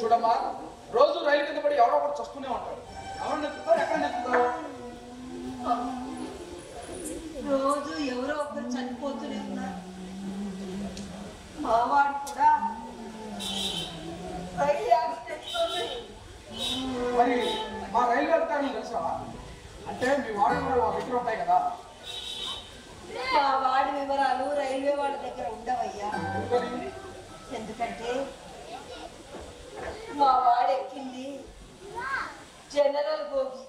చూడమ్మా, రోజు రైలు కింద పడి ఎవడో ఒకటి చస్తూనే ఉంటాడు. ఎవరు నెత్తుతారు, ఎక్కడ నెత్తుతారు? రోజు ఎవరో ఒకరు చనిపోతూనే ఉన్నారు. మావాడు కూడా రైలు యాక్సిడెంట్. మరి మా రైలు అధికారులు తెలుసా? అంటే మీ వాడు కూడా దగ్గర ఉంటాయి కదా. మా వాడి వివరాలు రైల్వే వాళ్ళ దగ్గర ఉండవయ్యా. ఎందుకంటే మా వాడు ఎక్కింది జనరల్ బోగి.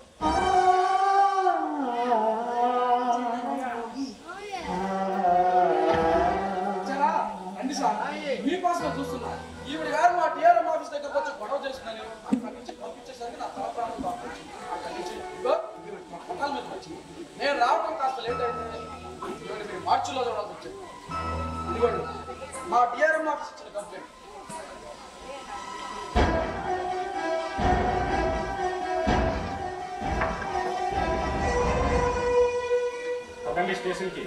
రండి సార్, మీకోసమే చూస్తున్నా. ఈవిడ గారు మా టీఆర్ఎం ఆఫీస్ దగ్గరకు వచ్చి గొడవ చేస్తున్నాను. అక్కడి నుంచి పంపించేసరికి నా తల ప్రాణం పంపించి అక్కడి నుంచి పట్టాల మీద వచ్చి నేను రావడం కాస్త లేట్ అయింది. మీరు మార్చిలో చూడాల్సి వచ్చింది. ఇదిగోండి మా టీఆర్ఎం ఆఫీస్ ఇచ్చిన కంప్లైంట్. స్టేషన్కి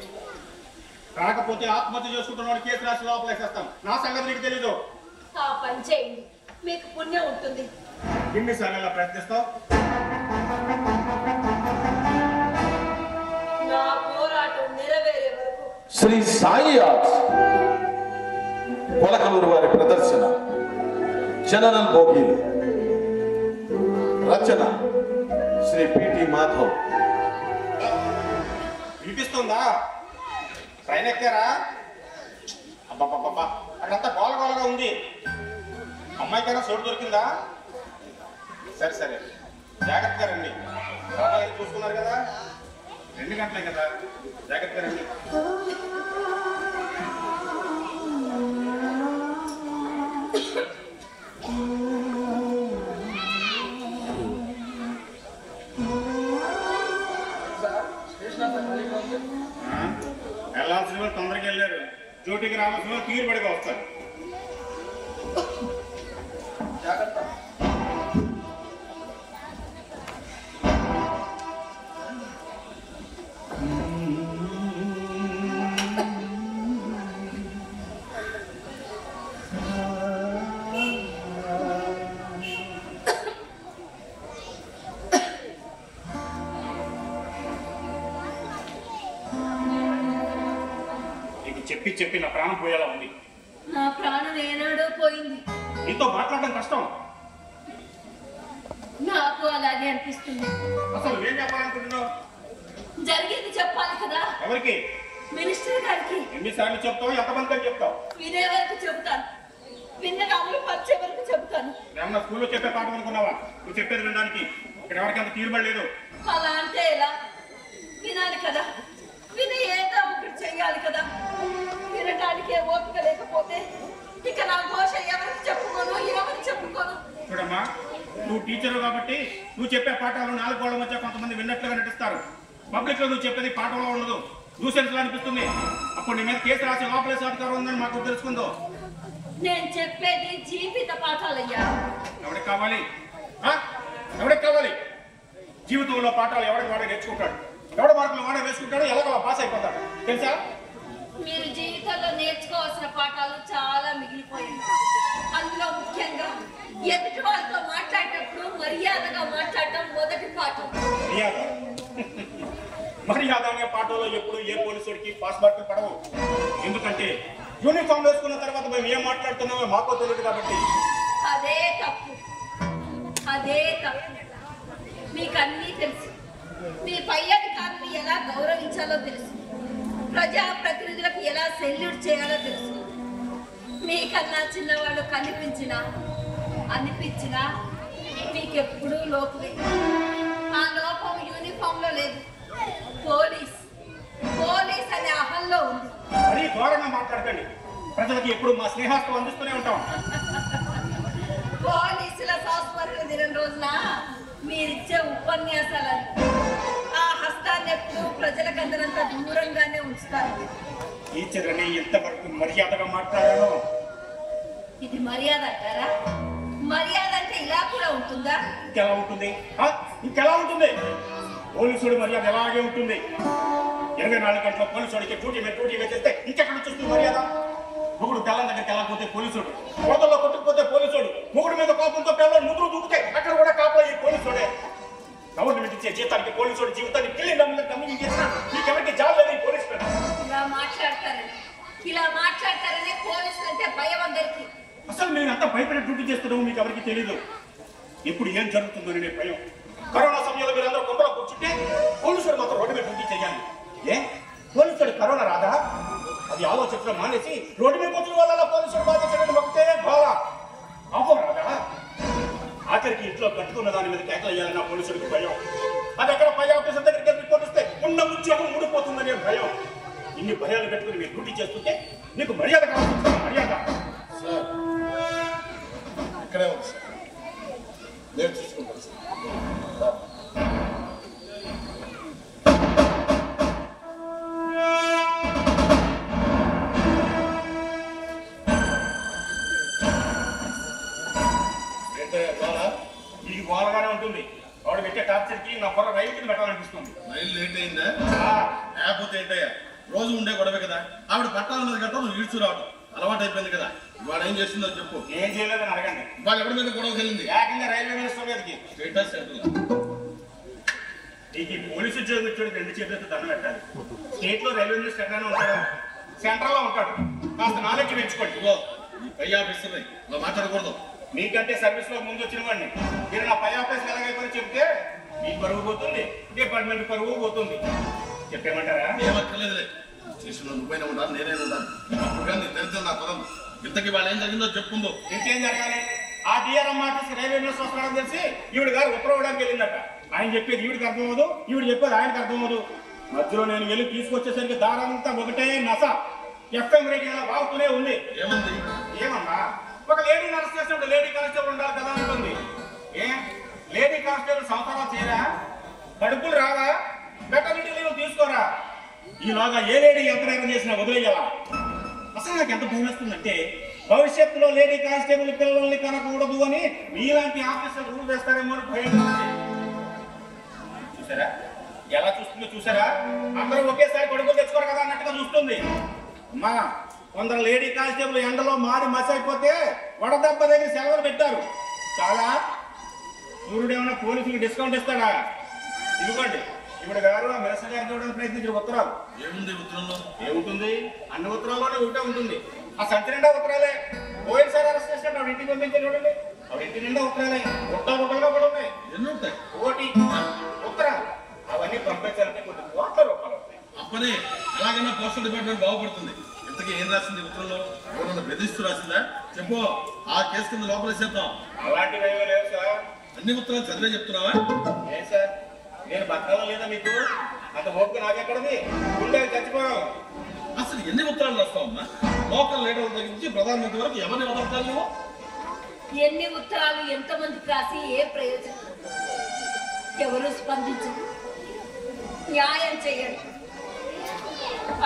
రాకపోతే ఆత్మహత్య చేసుకుంటున్న కేసు రాసి లోపలేసేస్తాం. నా సంగతి నీకు తెలీదు. ఆ పని చేయండి, మీకు పుణ్యం ఉంటుంది. ఎన్నిసార్లు ఇలా ప్రయత్నిస్తావు? నా పోరాటం నెరవేరే వరకు. శ్రీ సాయి ఆర్ట్స్ కొలకలూరు వారి ప్రదర్శన జనరల్ బోగీలు. రచన శ్రీ పిటి మాధవ్. వినిపిస్తుందా? ట్రైన్ ఎక్కారా? అబ్బాబ్బా, అక్కడంతా గోలగోలగా ఉంది. అమ్మాయికైనా చోటు దొరికిందా? సరే సరే, జాగ్రత్తగా రండి. చూసుకున్నారు కదా, 2 గంటలే కదా, జాగ్రత్తగా రండి. వెళ్ళాల్సిన వాళ్ళు తొందరగా వెళ్ళారు. డ్యూటీకి రావాల్సిన వాళ్ళు తీరు పడిగా వస్తారు. జాగ్రత్త. చెప్పి నా ప్రాణం పోయేలా ఉంది. నా ప్రాణం ఏనాడో పోయింది. నీతో మాట్లాడడం కష్టం. నాకు అలాగే అనిపిస్తుంది. అసలు ఏం చెప్పాలనుకుంటున్నావు? జరిగింది చెప్పాలి కదా. ఎవరికి? మినిస్టర్ గారికి. ఎన్నిసార్లు చెప్తావు? ఎంతమందికి చెప్తావు? వినే వరకు చెబుతాను, విన్నగా అమలు పరిచే వరకు చెబుతాను. ఏమన్నా స్కూల్లో చెప్పే పాఠం అనుకున్నావా? నువ్వు చెప్పేది వినడానికి ఇక్కడ ఎవరికి అంత తీరుబడలేదు. అలా అంటే ఎలా? వినాలి కదా, విని ఏదో ఒకటి చెయ్యాలి కదా. వినటానికే ఓపిక లేకపోతే ఇక నా ఘోష ఎవరికి చెప్పుకోను. చూడమ్మా, నువ్వు టీచరు కాబట్టి నువ్వు చెప్పే పాఠాలు 4 గోళ్ల మధ్య కొంతమంది విన్నట్లుగా నటిస్తారు. పబ్లిక్ లో నువ్వు చెప్పేది పాఠంలో ఉండదు, న్యూసెన్స్ లా అనిపిస్తుంది. అప్పుడు నీ మీద కేసు రాసి లోపలేసే అధికారం ఉందని మాకు తెలుసుకుందో. నేను చెప్పేది జీవిత పాఠాలయ్యా. ఎవరికి కావాలి? ఎవరికి కావాలి? జీవితంలో పాఠాలు ఎవరికి వాడే నేర్చుకుంటాడు, ఎవడ మార్కులు వాడే వేసుకుంటాడు, ఎలాగో పాస్ అయిపోతాడు. తెలుసా? మీరు జీవితంలో నేర్చుకోవాల్సిన పాఠాలు చాలా మిగిలిపోయాయి. అందులో ముఖ్యంగా ఎదుటి వాళ్ళతో మాట్లాడేటప్పుడు మర్యాదగా మాట్లాడటం మొదటి పాఠం. మర్యాద అనే పాఠంలో ఎప్పుడు ఏ పోలీసుడికి పాస్ మార్కులు పడవు. ఎందుకంటే యూనిఫామ్ వేసుకున్న తర్వాత మేము ఏం మాట్లాడుతున్నామో మాకో తెలియదు కాబట్టి. అదే తప్పు. మీకు అన్నీ తెలుసు, మీ పై అధికారులు ఎలా గౌరవించాలో తెలుసు, ప్రజాప్రతినిధులకు ఎలా సెల్యూట్ చేయాలో తెలుసు. మీకన్నా చిన్నవాళ్ళు అనిపించినా మీకెప్పుడూ లోపమే. ఆ లోపం యూనిఫామ్ లో లేదు, పోలీస్ అనే అహంలో ఉంది. మరీ ఘోరంగా మాట్లాడకండి. ప్రజలకి ఎప్పుడు మా స్నేహాస్తం అందిస్తూనే ఉంటాం. పోలీసుల సంస్మరణ దినం రోజున మీరిచ్చే ఉపన్యాసాలని ఆ హస్తాన్ని ఎప్పుడు ప్రజలకు అందరంత దూరంగానే ఉంచుతారు. టీచర్ అని ఎంతవరకు మర్యాదగా మాట్లాడాను. ఇది మర్యాద అంటారా? మర్యాద అంటే ఇలా కూడా ఉంటుందా? ఇంకెలా ఉంటుంది? పోలీసుడు మర్యాద ఎలాగే ఉంటుంది. 24 గంటల పోలీసుడికి డ్యూటీ మీద చేస్తే ఇంకెక్కడ చూస్తుంది మర్యాద? మొగుడు పిల్లల దగ్గరికి వెళ్ళకపోతే పోలీసుడు, కోతల్లో కొట్టుకుపోతే పోలీసుడు, మొగుడు మీద కోపంతో పిల్లలు ముద్రు దూకితే అక్కడ కూడా కాపాడే పోలీసుడే. గవర్నమెంట్ ఇచ్చే జీతానికి పోలీసుడు జీవితాన్ని కమ్మి చేసిన మీకెవరికి జాబ్ లేదు. పోలీసు ఇలా మాట్లాడతారనే పోలీసులు అంటే భయం అందరికి. అసలు మేము అంతా భయపడే డ్యూటీ చేస్తున్నాము, మీకు ఎవరికి తెలియదు. ఇప్పుడు ఏం జరుగుతుందో అనే భయం. కరోనా సమయంలో మీరందరూ కొంపలో కూర్చుంటే పోలీసుడు మాత్రం రోడ్డు మీద డ్యూటీ చేయాలి. పోలీసుడు కరోనా రాదా? అది ఆలోచించడం మానేసి రోడ్డు మీద కూర్చున్న వాళ్ళ పోలీసుడు బాధ చేయడం ఒకటే బాధ. పాపం రాదా? ఆఖరికి ఇంట్లో కట్టుకున్న దాని మీద కేకలయ్యాలన్న పోలీసుడికి భయం. అది అక్కడ పై ఆఫీసర్ దగ్గరికి రిపోర్ట్ ఇస్తే ఉన్న ఉద్యోగం ఊడిపోతుందనే భయం. ఇన్ని భయాలు పెట్టుకుని మీరు డ్యూటీ చేస్తుంటే నీకు మర్యాద కావాలి. మర్యాద సార్ ఇక్కడే ఉంది సార్, నేను చూసుకుంటాను సార్. ఈ గోలగానే ఉంటుంది. వాడు పెట్టే టార్చర్కి నా పొర రైలు కింద పెట్టాలనిపిస్తుంది. రైలు లేట్ అయిందా? లేకపోతే ఏంటయ్యా, రోజు ఉండే గొడవే కదా. ఆవిడ పట్టాలన్నది గంట నువ్వు ఈడ్చు రావడం అలవాటు అయిపోయింది కదా. వాడు ఏం చేస్తుందో చెప్పు. ఏం చేయలేదని అడగండి. వాళ్ళు ఎవరి మీద గొడవకి వెళ్ళింది? ఏకంగా రైల్వే మినిస్టర్ మీదకి. స్టేటస్ సెంటర్ ఈ పోలీసు ఉద్యోగం వచ్చాడు 2 చేతులతో దండం పెట్టాలి. స్టేట్ లో రైల్వే మినిస్టర్ ఎక్కడైనా ఉంటాడు, సెంట్రల్ లో ఉంటాడు. కాస్త నాలెడ్జ్ పెంచుకోండి. ఈ పై ఆఫీసర్ ఇలా మాట్లాడకూడదు. మీకంటే సర్వీస్ లో ముందు వచ్చిన వాడిని మీరు నా పై ఆఫీస్ ఎలాగైపోయి చెప్తే మీ పరువు పోతుంది, డిపార్ట్మెంట్ పరువు పోతుంది. చెప్పేమంటారా? ఏమక్కర్లేదులే. స్టేషన్లో నువ్వైనా ఉండాలి, నేనైనా ఉండాలి. అప్పుడు కానీ తెలిసిన నా పొలం ఇంతకీ వాళ్ళు ఏం జరిగిందో చెప్పుందో. ఇంకేం జరగాలి? ఆ డిఆర్ఎం ఆఫీస్ రైల్వే మినిస్టర్ వస్తున్నాడని తెలిసి ఈవిడ గారు ఉత్తరవడానికి వెళ్ళిందట. ఆయన చెప్పేది ఈవిడికి అర్థమవుదు, ఈవిడ చెప్పేది ఆయనకు అర్థమవుదు. మధ్యలో నేను వెళ్ళి తీసుకొచ్చేసరికి దారంతా ఒకటే నస. ఎఫ్ఎం రేడియో వాగుతూనే ఉంది. ఏమంది? ఏమన్నా ఒక లేడీని అరెస్ట్ చేసినప్పుడు లేడీ కానిస్టేబుల్ ఉండాలి కదా అంటుంది. లేడీ కానిస్టేబుల్ సంవత్సరాలు చేయరా? కడుపులు రావా? మెటర్నిటీ లీవ్ తీసుకోరా? ఈలాగా ఏ లేడీ ఎంత నేరం చేసినా వదిలేయాలా? అసలు నాకు ఎంత భయం వేస్తుందంటే భవిష్యత్తులో లేడీ కానిస్టేబుల్ పిల్లల్ని కనకూడదు అని మీలాంటి ఆఫీసర్ రూల్ వేస్తారేమో అని భయం. చూసారా ఎలా చూస్తుందో? చూసారా? అందరూ ఒకేసారి కొడుకులు తెచ్చుకోరు కదా అన్నట్టుగా చూస్తుంది. అమ్మా, కొందరు లేడీ కానిస్టేబుల్ ఎండలో మారి మసి అయిపోతే వడదెబ్బ దగ్గర సెలవులు పెట్టారు. చాలా సూర్యుడు ఏమన్నా పోలీసులకు డిస్కౌంట్ ఇస్తాడా? ఇవ్వండి. ఇప్పుడు గారు ఆ మినిస్టర్ గారికి ఇవ్వడానికి ప్రయత్నించిన ఉత్తరాలు. ఏముంది ఉత్తరంలో? ఏముంటుంది? అన్ని ఉత్తరాల్లోనే ఒకటే ఉంటుంది. ఆ సంచి నిండా ఉత్తరాలే. పోయినసారి అరెస్ట్ చేసినట్టు ఆవిడ ఇంటికి పంపించి చూడండి. ఆవిడ ఇంటి నిండా ఉత్తరాలే. ఉత్తరాలుగా కూడా ఉన్నాయి. ఎన్ని ఉంటాయి? ఒకటి ఉత్తరాలు. అవన్నీ పంపించాలంటే కొన్ని కోట్ల రూపాయలు ఉంటాయి. అప్పనే అలాగైనా పోస్టల్ డిపార్ట్మెంట్ బాగుపడుతుంది. ఇంతకీ ఏం రాసింది ఉత్తరంలో? ఎవరన్నా బెదిరిస్తూ రాసిందా? చెప్పు. ఆ కేసు కింద లోపలేసేద్దాం. అలాంటివి ఏమీ లేవు సార్. అన్ని ఉత్తరాలు చదివే చెప్తున్నావా? ఏం సార్, నేను బతకాలం లేదా మీకు? అంత ఓపిక నాకెక్కడది? గుండె చచ్చిపోయావు. అసలు ఎన్ని ఉత్తరాలు రాస్తావమ్మా? లోకల్ లీడర్ల దగ్గర నుంచి ప్రధానమంత్రి వరకు ఎవరిని వదలతాను నువ్వు? ఎన్ని ఉత్తరాలు ఎంతమందికి రాసి ఏ ప్రయోజనం? ఎవరు స్పందించరు, న్యాయం చేయరు.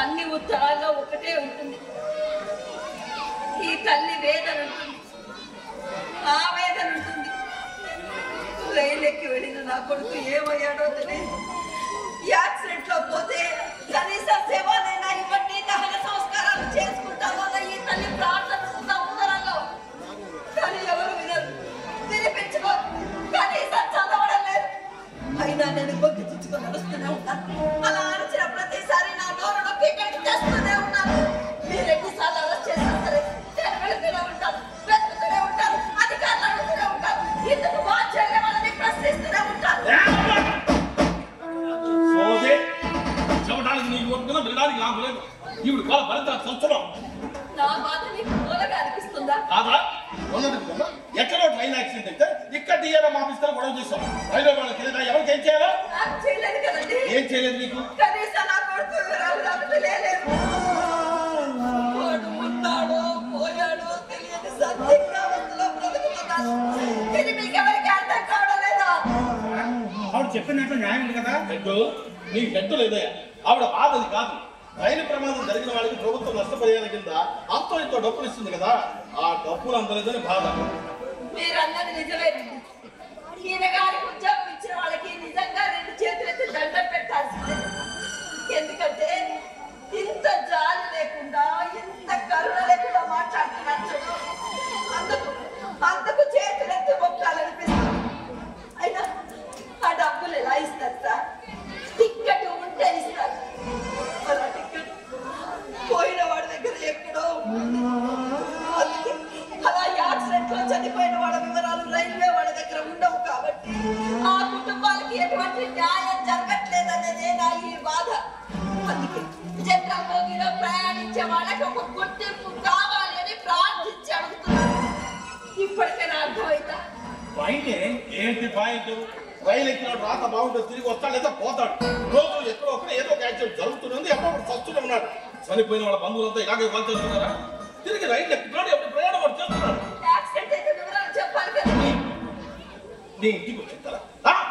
అన్ని ఉత్తరాల్లో ఒకటే ఉంటుంది. ఈ తల్లి వేదన ఉంటుంది, ఆ వేదన ఉంటుంది. రైలెక్కి వెళ్ళిన నా కొడుకు ఏమయ్యాడో తెలియదు. యాక్సిడెంట్ లో పోతే కనీస సేవనైనా ఇవ్వండి, దహన సంస్కారాలు చేసుకుంటామన్న ఈ తల్లి ప్రార్థన ఉత్తరంలో. కానీ ఎవరు వినరు, వినిపించుకోరు, కనీసం చదవడం లేదు. అయినా నేను గొంతు చుచ్చుకొని నడుస్తూనే ఉంటాను. అలా అరిచిన ప్రతిసారి నా నోరు నొప్పి ఇక్కడికి తెస్తూనే ఉన్నాను. మీరు ఎన్నిసార్లు అరెస్ట్ చేసినా సరే నేను వెళుతూనే ఉంటాను, వెతుకుతూనే ఉంటాను, అధికారులు అడుగుతూనే ఉంటాను, ఇందుకు బాధ్యులే వాళ్ళని ప్రశ్నిస్తూనే ఉంటాను. భరించడానికి నాకు లేదు. ఈవిడ కాల భరించడానికి సంవత్సరం నా బాధ నీకు మూలగా అనిపిస్తుందా? కాదా? ఎక్కడో ట్రైన్ యాక్సిడెంట్ అయితే ఇక్కడ డిఆర్ఎం ఆఫీసర్ గొడవ చేస్తాం. రైల్వే వాళ్ళకి లేదా ఎవరికి ఏం చేయాలో నాకు చేయలేదు కదండి. ఏం చేయలేదు నీకు? కనీసం నా కొడుకు వివరాలు నాకు తెలియలేదు. వాడు ఉన్నాడో పోయాడో తెలియని సందిగ్ధావస్థలో బ్రతుకుతున్నాడు. ఇది మీకెవరికి అర్థం కావడం లేదా? ఆవిడ చెప్పినట్లు న్యాయం ఉంది కదా. హెడ్ నీకు హెడ్ లేదయ్యా. ఆవిడ బాధ అది కాదు. రైలు ప్రమాదం జరిగిన వాళ్ళకి ప్రభుత్వం నష్టపరిహారం కింద అంతో ఇంతో డబ్బులు ఇస్తుంది కదా, ఆ డబ్బులు అందలేదని బాధ. మీరు అన్నది నిజమేనండి. ఈయన గారికి ఉద్యోగం ఇచ్చిన వాళ్ళకి నిజంగా 2 చేతులెత్తి దండం పెట్టాల్సిందే. ఎందుకంటే ఇంత జాలి లేకుండా ఇంత కరుణ లేకుండా మాట్లాడుతున్నాడు చూడు. అందుకు చేతులెత్తి మొక్కాలనిపిస్తుంది. అయినా ఆ డబ్బులు ఎలా ఇస్తారు సార్? టిక్కెట్ ఉంటే ఇస్తారు. అలా టిక్కెట్ పోయిన వాడి దగ్గర ఎక్కడో ఉంది. అందుకే అలా యాక్సిడెంట్ లో చనిపోయిన వాళ్ళ వివరాలు రైల్వే వాళ్ళ దగ్గర ఉండవు కాబట్టి ఆ కుటుంబాలకి ఎటువంటి న్యాయం జరగట్లేదనేదే నా ఈ బాధ. అందుకే జనరల్ బోగిలో ప్రయాణించే వాళ్ళకి ఒక గుర్తింపు కావాలి అని ప్రార్థించి అడుగుతున్నాను. ఇప్పటికైనా అర్థమైందా? పాయింట్ ఏంటి పాయింట్? రైలు ఎక్కిన రాత బాగుంటుంది, తిరిగి వస్తాడు లేదా పోతాడు. రోజు ఎక్కడో ఒకటి ఏదో ఒక యాక్సిడెంట్ జరుగుతుంది, ఎప్పుడు చస్తూనే ఉన్నాడు. చనిపోయిన వాళ్ళ బంధువులంతా ఇలాగే వాళ్ళు చేస్తున్నారా? తిరిగి రైలు ఎక్కుతున్నాడు, ఎప్పుడు ప్రయాణం వాడు చేస్తున్నాడు. యాక్సిడెంట్ అయితే వివరాలు చెప్పాలి కదా. నీ ఇంటికి చెప్తారా?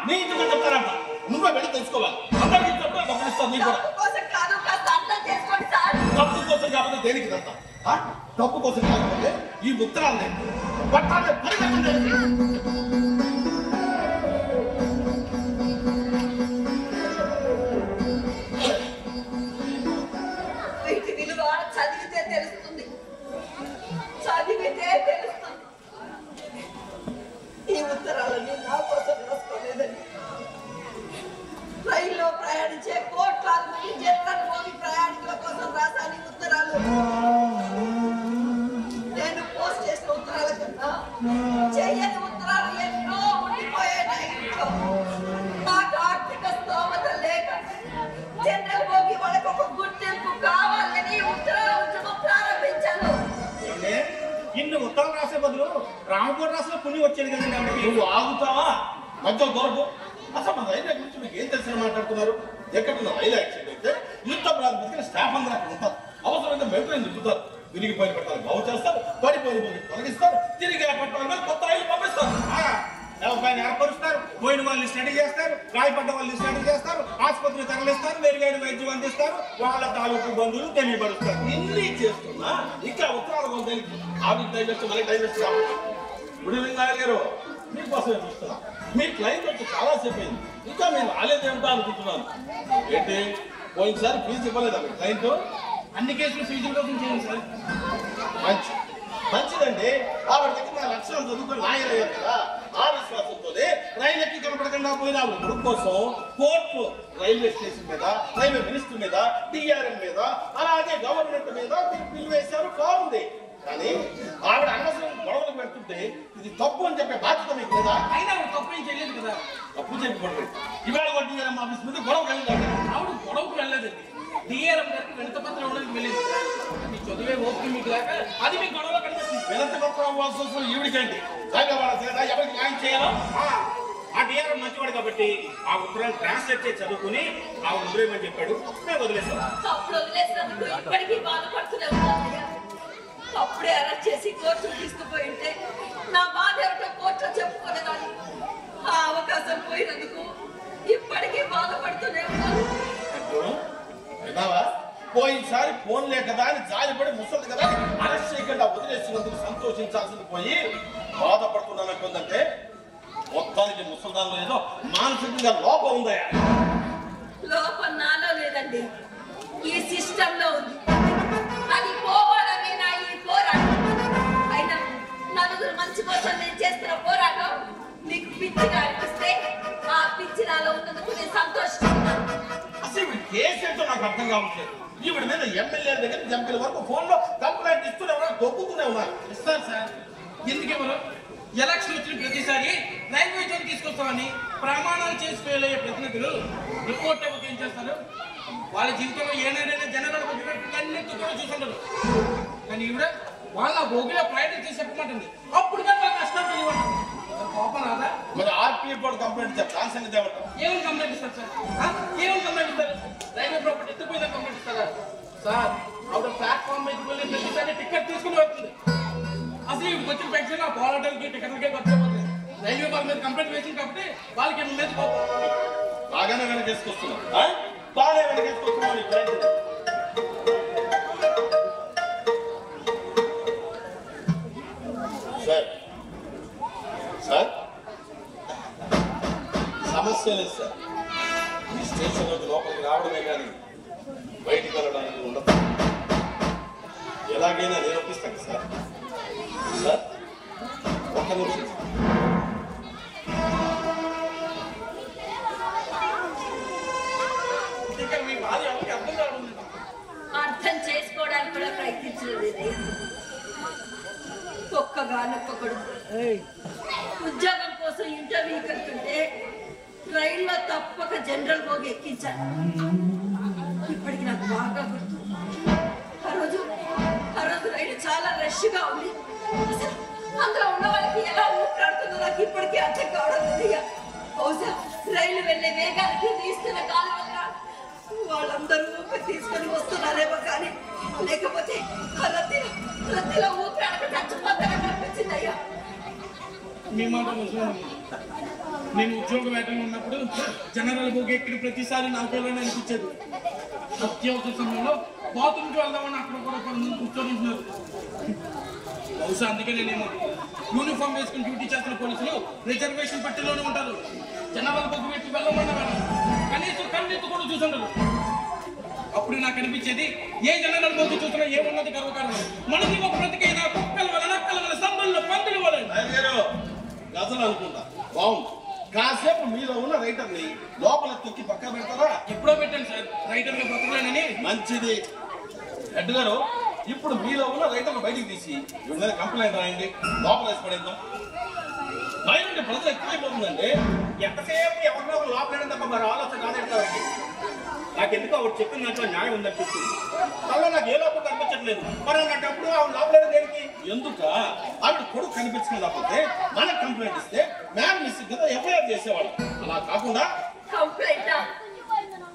నీ ఇంటికి చెప్తారంట. నువ్వే వెళ్ళి తెలుసుకోవాలి. అందరికీ ఇచ్చినప్పుడు డబ్బులు ఇస్తాను. నీ కూడా డబ్బు కోసం కాదు, కాస్త అర్థం చేసుకోండి సార్. డబ్బు కోసం కాకపోతే దేనికి ఇదంతా? డబ్బు కోసం కాకపోతే ఈ ఉత్తరాలు పట్టాలే పరిగెత్తండి. వీటి విలువ చదివితే తెలుస్తుంది. చదివితే తెలుస్తుంది. ఈ ఉత్తరాలన్నీ నా కోసం రాసుకోలేదండి. రైల్లో ప్రయాణించే కోట్లాది మంది జనరల్ బోగి ప్రయాణికుల కోసం రాశాను ఈ ఉత్తరాలు. నేను పోస్ట్ చేసిన ఉత్తరాల కన్నా చెయ్యని ఉత్తరాలు ఎన్నో ఉండిపోయాయి నా ఇంట్లో. నాకు ఆర్థిక స్తోమత లేక జనరల్ బోగి వాళ్ళకి ఒక గుర్తింపు కావాలని ఉత్తరాల ఉద్యమం ప్రారంభించాను. ఇన్ని ఉత్తరం రాసే బదులు రామకోట రాసిన పుణ్యం వచ్చేది కదండి. ఆవిడకి నువ్వు ఆగుతావా? మధ్య దొరకు. అసలు మన రైల్వే గురించి మీకు ఏం తెలిసిన మాట్లాడుతున్నారు? ఎక్కడున్న రైలు యాక్సిడెంట్ అయితే యుద్ధ ప్రాతిపదికన స్టాఫ్ అందరూ అక్కడ ఉంటారు. అవసరమైతే మెట్రోని తిప్పుతారు. విరిగిపోయిన పట్టాలు బాగు చేస్తారు, పడిపోయిన పోయి తొలగిస్తారు, తిరిగి ఆ పట్టాల మీద కొత్త రైలు పంపిస్తారు. ఎవరిపైన ఏర్పరుస్తారు, పోయిన వాళ్ళని స్టడీ చేస్తారు, గాయపడ్డ వాళ్ళని స్టడీ చేస్తారు, ఆసుపత్రి తరలిస్తారు, మెరుగైన వైద్యం అందిస్తారు, వాళ్ళ తాలూకు బంధువులు తెలియపరుస్తారు. ఇన్ని చేస్తున్నా ఇంకా ఉత్తరాలు పొందేందుకు ఆవిడ డైవర్స్ మనకి డైవర్స్ కావాలి. ఇప్పుడు నాయర్ గారు మీకోసమే చూస్తున్నా. మీ క్లయింట్ వచ్చి చాలాసేపు అయింది, ఇంకా మీరు రాలేదేమిటో అనుకుంటున్నాను. ఏంటి పోయినసారి ఫీజు ఇవ్వలేదా మీ క్లయింట్? అన్ని కేసులు ఫీజుల కోసం చేయండి సార్. మంచిదండి. ఆవిడ దగ్గర నా లక్షణాలు చదువుకొని లాయర్ అయ్యారు కదా, ఆ విశ్వాసంతోనే రైలు ఎక్కి కనపడకుండా పోయిన ఆవిడ కొడుకు కోసం కోర్టు రైల్వే స్టేషన్ మీద, రైల్వే మినిస్టర్ మీద, డిఆర్ఎం మీద, అలాగే గవర్నమెంట్ మీద బిల్లు వేశారు. బాగుంది. కానీ ఆవిడ అనవసరం గొడవలు పెడుతుంటే ఇది తప్పు అని చెప్పే బాధ్యత మీకు లేదా? అయినా ఆవిడ తప్పు ఏం చేయలేదు కదా. తప్పు చెప్పకూడదు. ఇవాళ డిఆర్ఎం ఆఫీస్ మీద గొడవ కలిగిందండి. ఆవిడ గొడవకు వెళ్ళలేదండి. డిఆర్ఎం గారికి వినత పత్రం ఇవ్వడానికి వెళ్ళింది. మీ చదివే ఓపిక మీకు లేక అది మీ గొడవలో కనిపిస్తుంది. వినతి పత్రం అవ్వాల్సిన అవసరం ఈవిడికండి. రైల్వే చేత ఎవరికి న్యాయం చేయాలో ఆ డిఆర్ఎం మంచివాడు కాబట్టి ఆ ఉత్తరాలు ట్రాన్స్లేట్ చేసి చదువుకుని ఆ వదిలేయమని చెప్పాడు. మేము వదిలేస్తాం. అప్పుడు వదిలేసినందుకు ఇప్పటికీ బాధపడుతూనే ఉన్నాను. అప్పుడే అరెస్ట్ చేసి కోర్టుకు తీసుకుపోయి ఉంటే నా బాధ ఏమిటో కోర్టులో చెప్పుకునేదాన్ని. ఆ అవకాశం పోయినందుకు ఇప్పటికీ బాధపడుతూనే ఉన్నాను. విన్నావా? పోయినసారి ఫోన్ లేక కదా అని జాలిపడి ముసలి కదా అరెస్ట్ చేయకుండా వదిలేసినందుకు సంతోషించాల్సింది పోయి బాధపడుతున్నాను అనుకుందంటే మొత్తానికి ముసల్దాన్లో ఏదో మానసికంగా లోపం ఉందయా? లోపం నాలో లేదండి, ఈ సిస్టమ్ లో ఉంది. అది పోవాలనే నా ఈ పోరాటం. అయినా నలుగురు మంచి కోసం నేను చేస్తున్న పోరాటం మీకు పిచ్చిగా అనిపిస్తే ఆ పిచ్చి నాలో ఉన్నందుకు నేను సంతోషిస్తున్నాను. అసలు ఇప్పుడు కేసు ఏంటో నాకు అర్థం కావట్లేదు. ఈవిడ మీద ఎమ్మెల్యే దగ్గర ఎంపీల వరకు ఫోన్ లో కంప్లైంట్ ఇస్తూనే ఉన్నారు, దొక్కుతూనే ఉన్నారు. ఇస్తారు సార్. ఎందుకు ఎవరు ఎలక్షన్ వచ్చిన ప్రతిసారి రైల్వే జోన్ తీసుకొస్తామని ప్రమాణాలు చేసి ఫెయిల్ అయ్యే ప్రతినిధులు రిపోర్ట్ ఇవ్వక ఏం చేస్తారు? వాళ్ళ జీవితంలో ఏనాడైనా జనరల్ అన్నింటి కూడా చూసుంటారు. కానీ ఈవిడ వాళ్ళ బొగ్గులో ప్రయాణం చేసి చెప్పమంటుంది. అప్పుడు కానీ వాళ్ళ కష్టాలు తెలియమంటారు. కోపం రాదా? మరి ఆర్పీఏ కూడా కంప్లైంట్ ఇచ్చారు. దాని సంగతి ఏమంటారు? ఏమని కంప్లైంట్ ఇస్తారు సార్? ఏమని కంప్లైంట్ ఇస్తారు? రైల్వే ప్రాపర్టీ ఎత్తిపోయినా కంప్లైంట్ ఇస్తారా సార్? ఆవిడ ప్లాట్ఫామ్ మీద వెళ్ళి ప్రతిసారి టికెట్ తీసుకుని వస్తుంది. అసలు ఇవి వచ్చిన పెన్షన్ ఆ పోరాటానికి టికెట్లకే ఖర్చు అయిపోతుంది. రైల్వే వాళ్ళ మీద కంప్లైంట్ వేసింది కాబట్టి వాళ్ళకి మీద బాగానే వెనకేసుకొస్తున్నాం. బాగానే వెనకేసుకొస్తున్నాం. సార్ సార్ సమస్య లేదు సార్. ఈ స్టేషన్లోకి లోపలికి రావడమే కానీ బయటికి వెళ్ళడానికి ఉండదు. ఎలాగైనా నేను ఒప్పిస్తాను సార్. సార్ ఒక్క నిమిషం. అర్థం చేసుకోవడానికి కూడా ప్రయత్నించలేదు. ఒక్కగానొక్కడు ఉద్యోగం కోసం ఇంటర్వ్యూ వెళ్తుంటే రైల్లో తప్పక జనరల్ బోగి ఎక్కించాను. ఇప్పటికి నాకు బాగా గుర్తు. ఆ రోజు రైలు చాలా రష్గా ఉంది. అసలు అందులో ఉన్న వాళ్ళకి ఎలా ఊపిరాడుతుందో నాకు ఇప్పటికీ అర్థం కావడం లేదు. బహుశా రైలు వెళ్ళే వేగానికి తీస్తున్న కాలం వల్ల వాళ్ళందరూ ఊపిరి తీసుకొని వస్తున్నారేమో కానీ లేకపోతే రద్దీలో ఊపిరాడక చచ్చిపోతారని అనిపించింది అయ్యా. మీ మాట నేను ఉద్యోగ వేటలో ఉన్నప్పుడు జనరల్ బోగి ఎక్కిన ప్రతిసారి నాకు వెళ్ళని అనిపించేది. అత్యవసర సమయంలో బాత్రూమ్కి వెళ్దామని అక్కడ కూడా కూర్చొని ఉంటున్నారు. బహుశా అందుకే నేనేమో యూనిఫామ్ వేసుకుని డ్యూటీ చేస్తున్న పోలీసులు రిజర్వేషన్ పట్టిలోనే ఉంటారు. జనరల్ బోగి పెట్టి వెళ్ళమన్న కనీసం కన్నెత్తు కూడా చూసుంటారు. అప్పుడు నాకు అనిపించేది ఏ జనరల్ బోగి చూసినా ఏమున్నది గర్వకారణం. మనది ఒక బ్రతికైనా కుక్కల వల్ల నక్కల వల్ల సంబంధంలో పందుల వల్ల గజలు అనుకుంటా బాగుంది. కాసేపు మీలో ఉన్న రైటర్ని లోపల తొక్కి పక్క పెడతారా? ఎప్పుడో పెట్టాను సార్ రైటర్గా బ్రతకలేనని. మంచిది హెడ్ గారు. ఇప్పుడు మీలో ఉన్న రైటర్లు బయటికి తీసి వీళ్ళ మీద కంప్లైంట్ రాయండి. లోపల వేసి పడేద్దాం. బయట నుండి ప్రజలు ఎక్కువైపోతుందండి. ఎంతసేపు ఎవరినో లోపలేడం తప్ప మరి ఆలోచన కాదండి. నాకు ఎందుకు ఆవిడ చెప్పిన దాంట్లో న్యాయం ఉందనిపిస్తుంది. అలా నాకు ఏ లోపల కనిపించట్లేదు. మరి అన్నప్పుడు ఆవిడ లోపలేడం దేనికి? ఎందుక ఆవిడ కొడుకు కనిపించకపోతే మనకు కంప్లైంట్ ఇస్తే మ్యామ్ మిస్ కదా ఎఫ్ఐఆర్ చేసేవాడు. అలా కాకుండా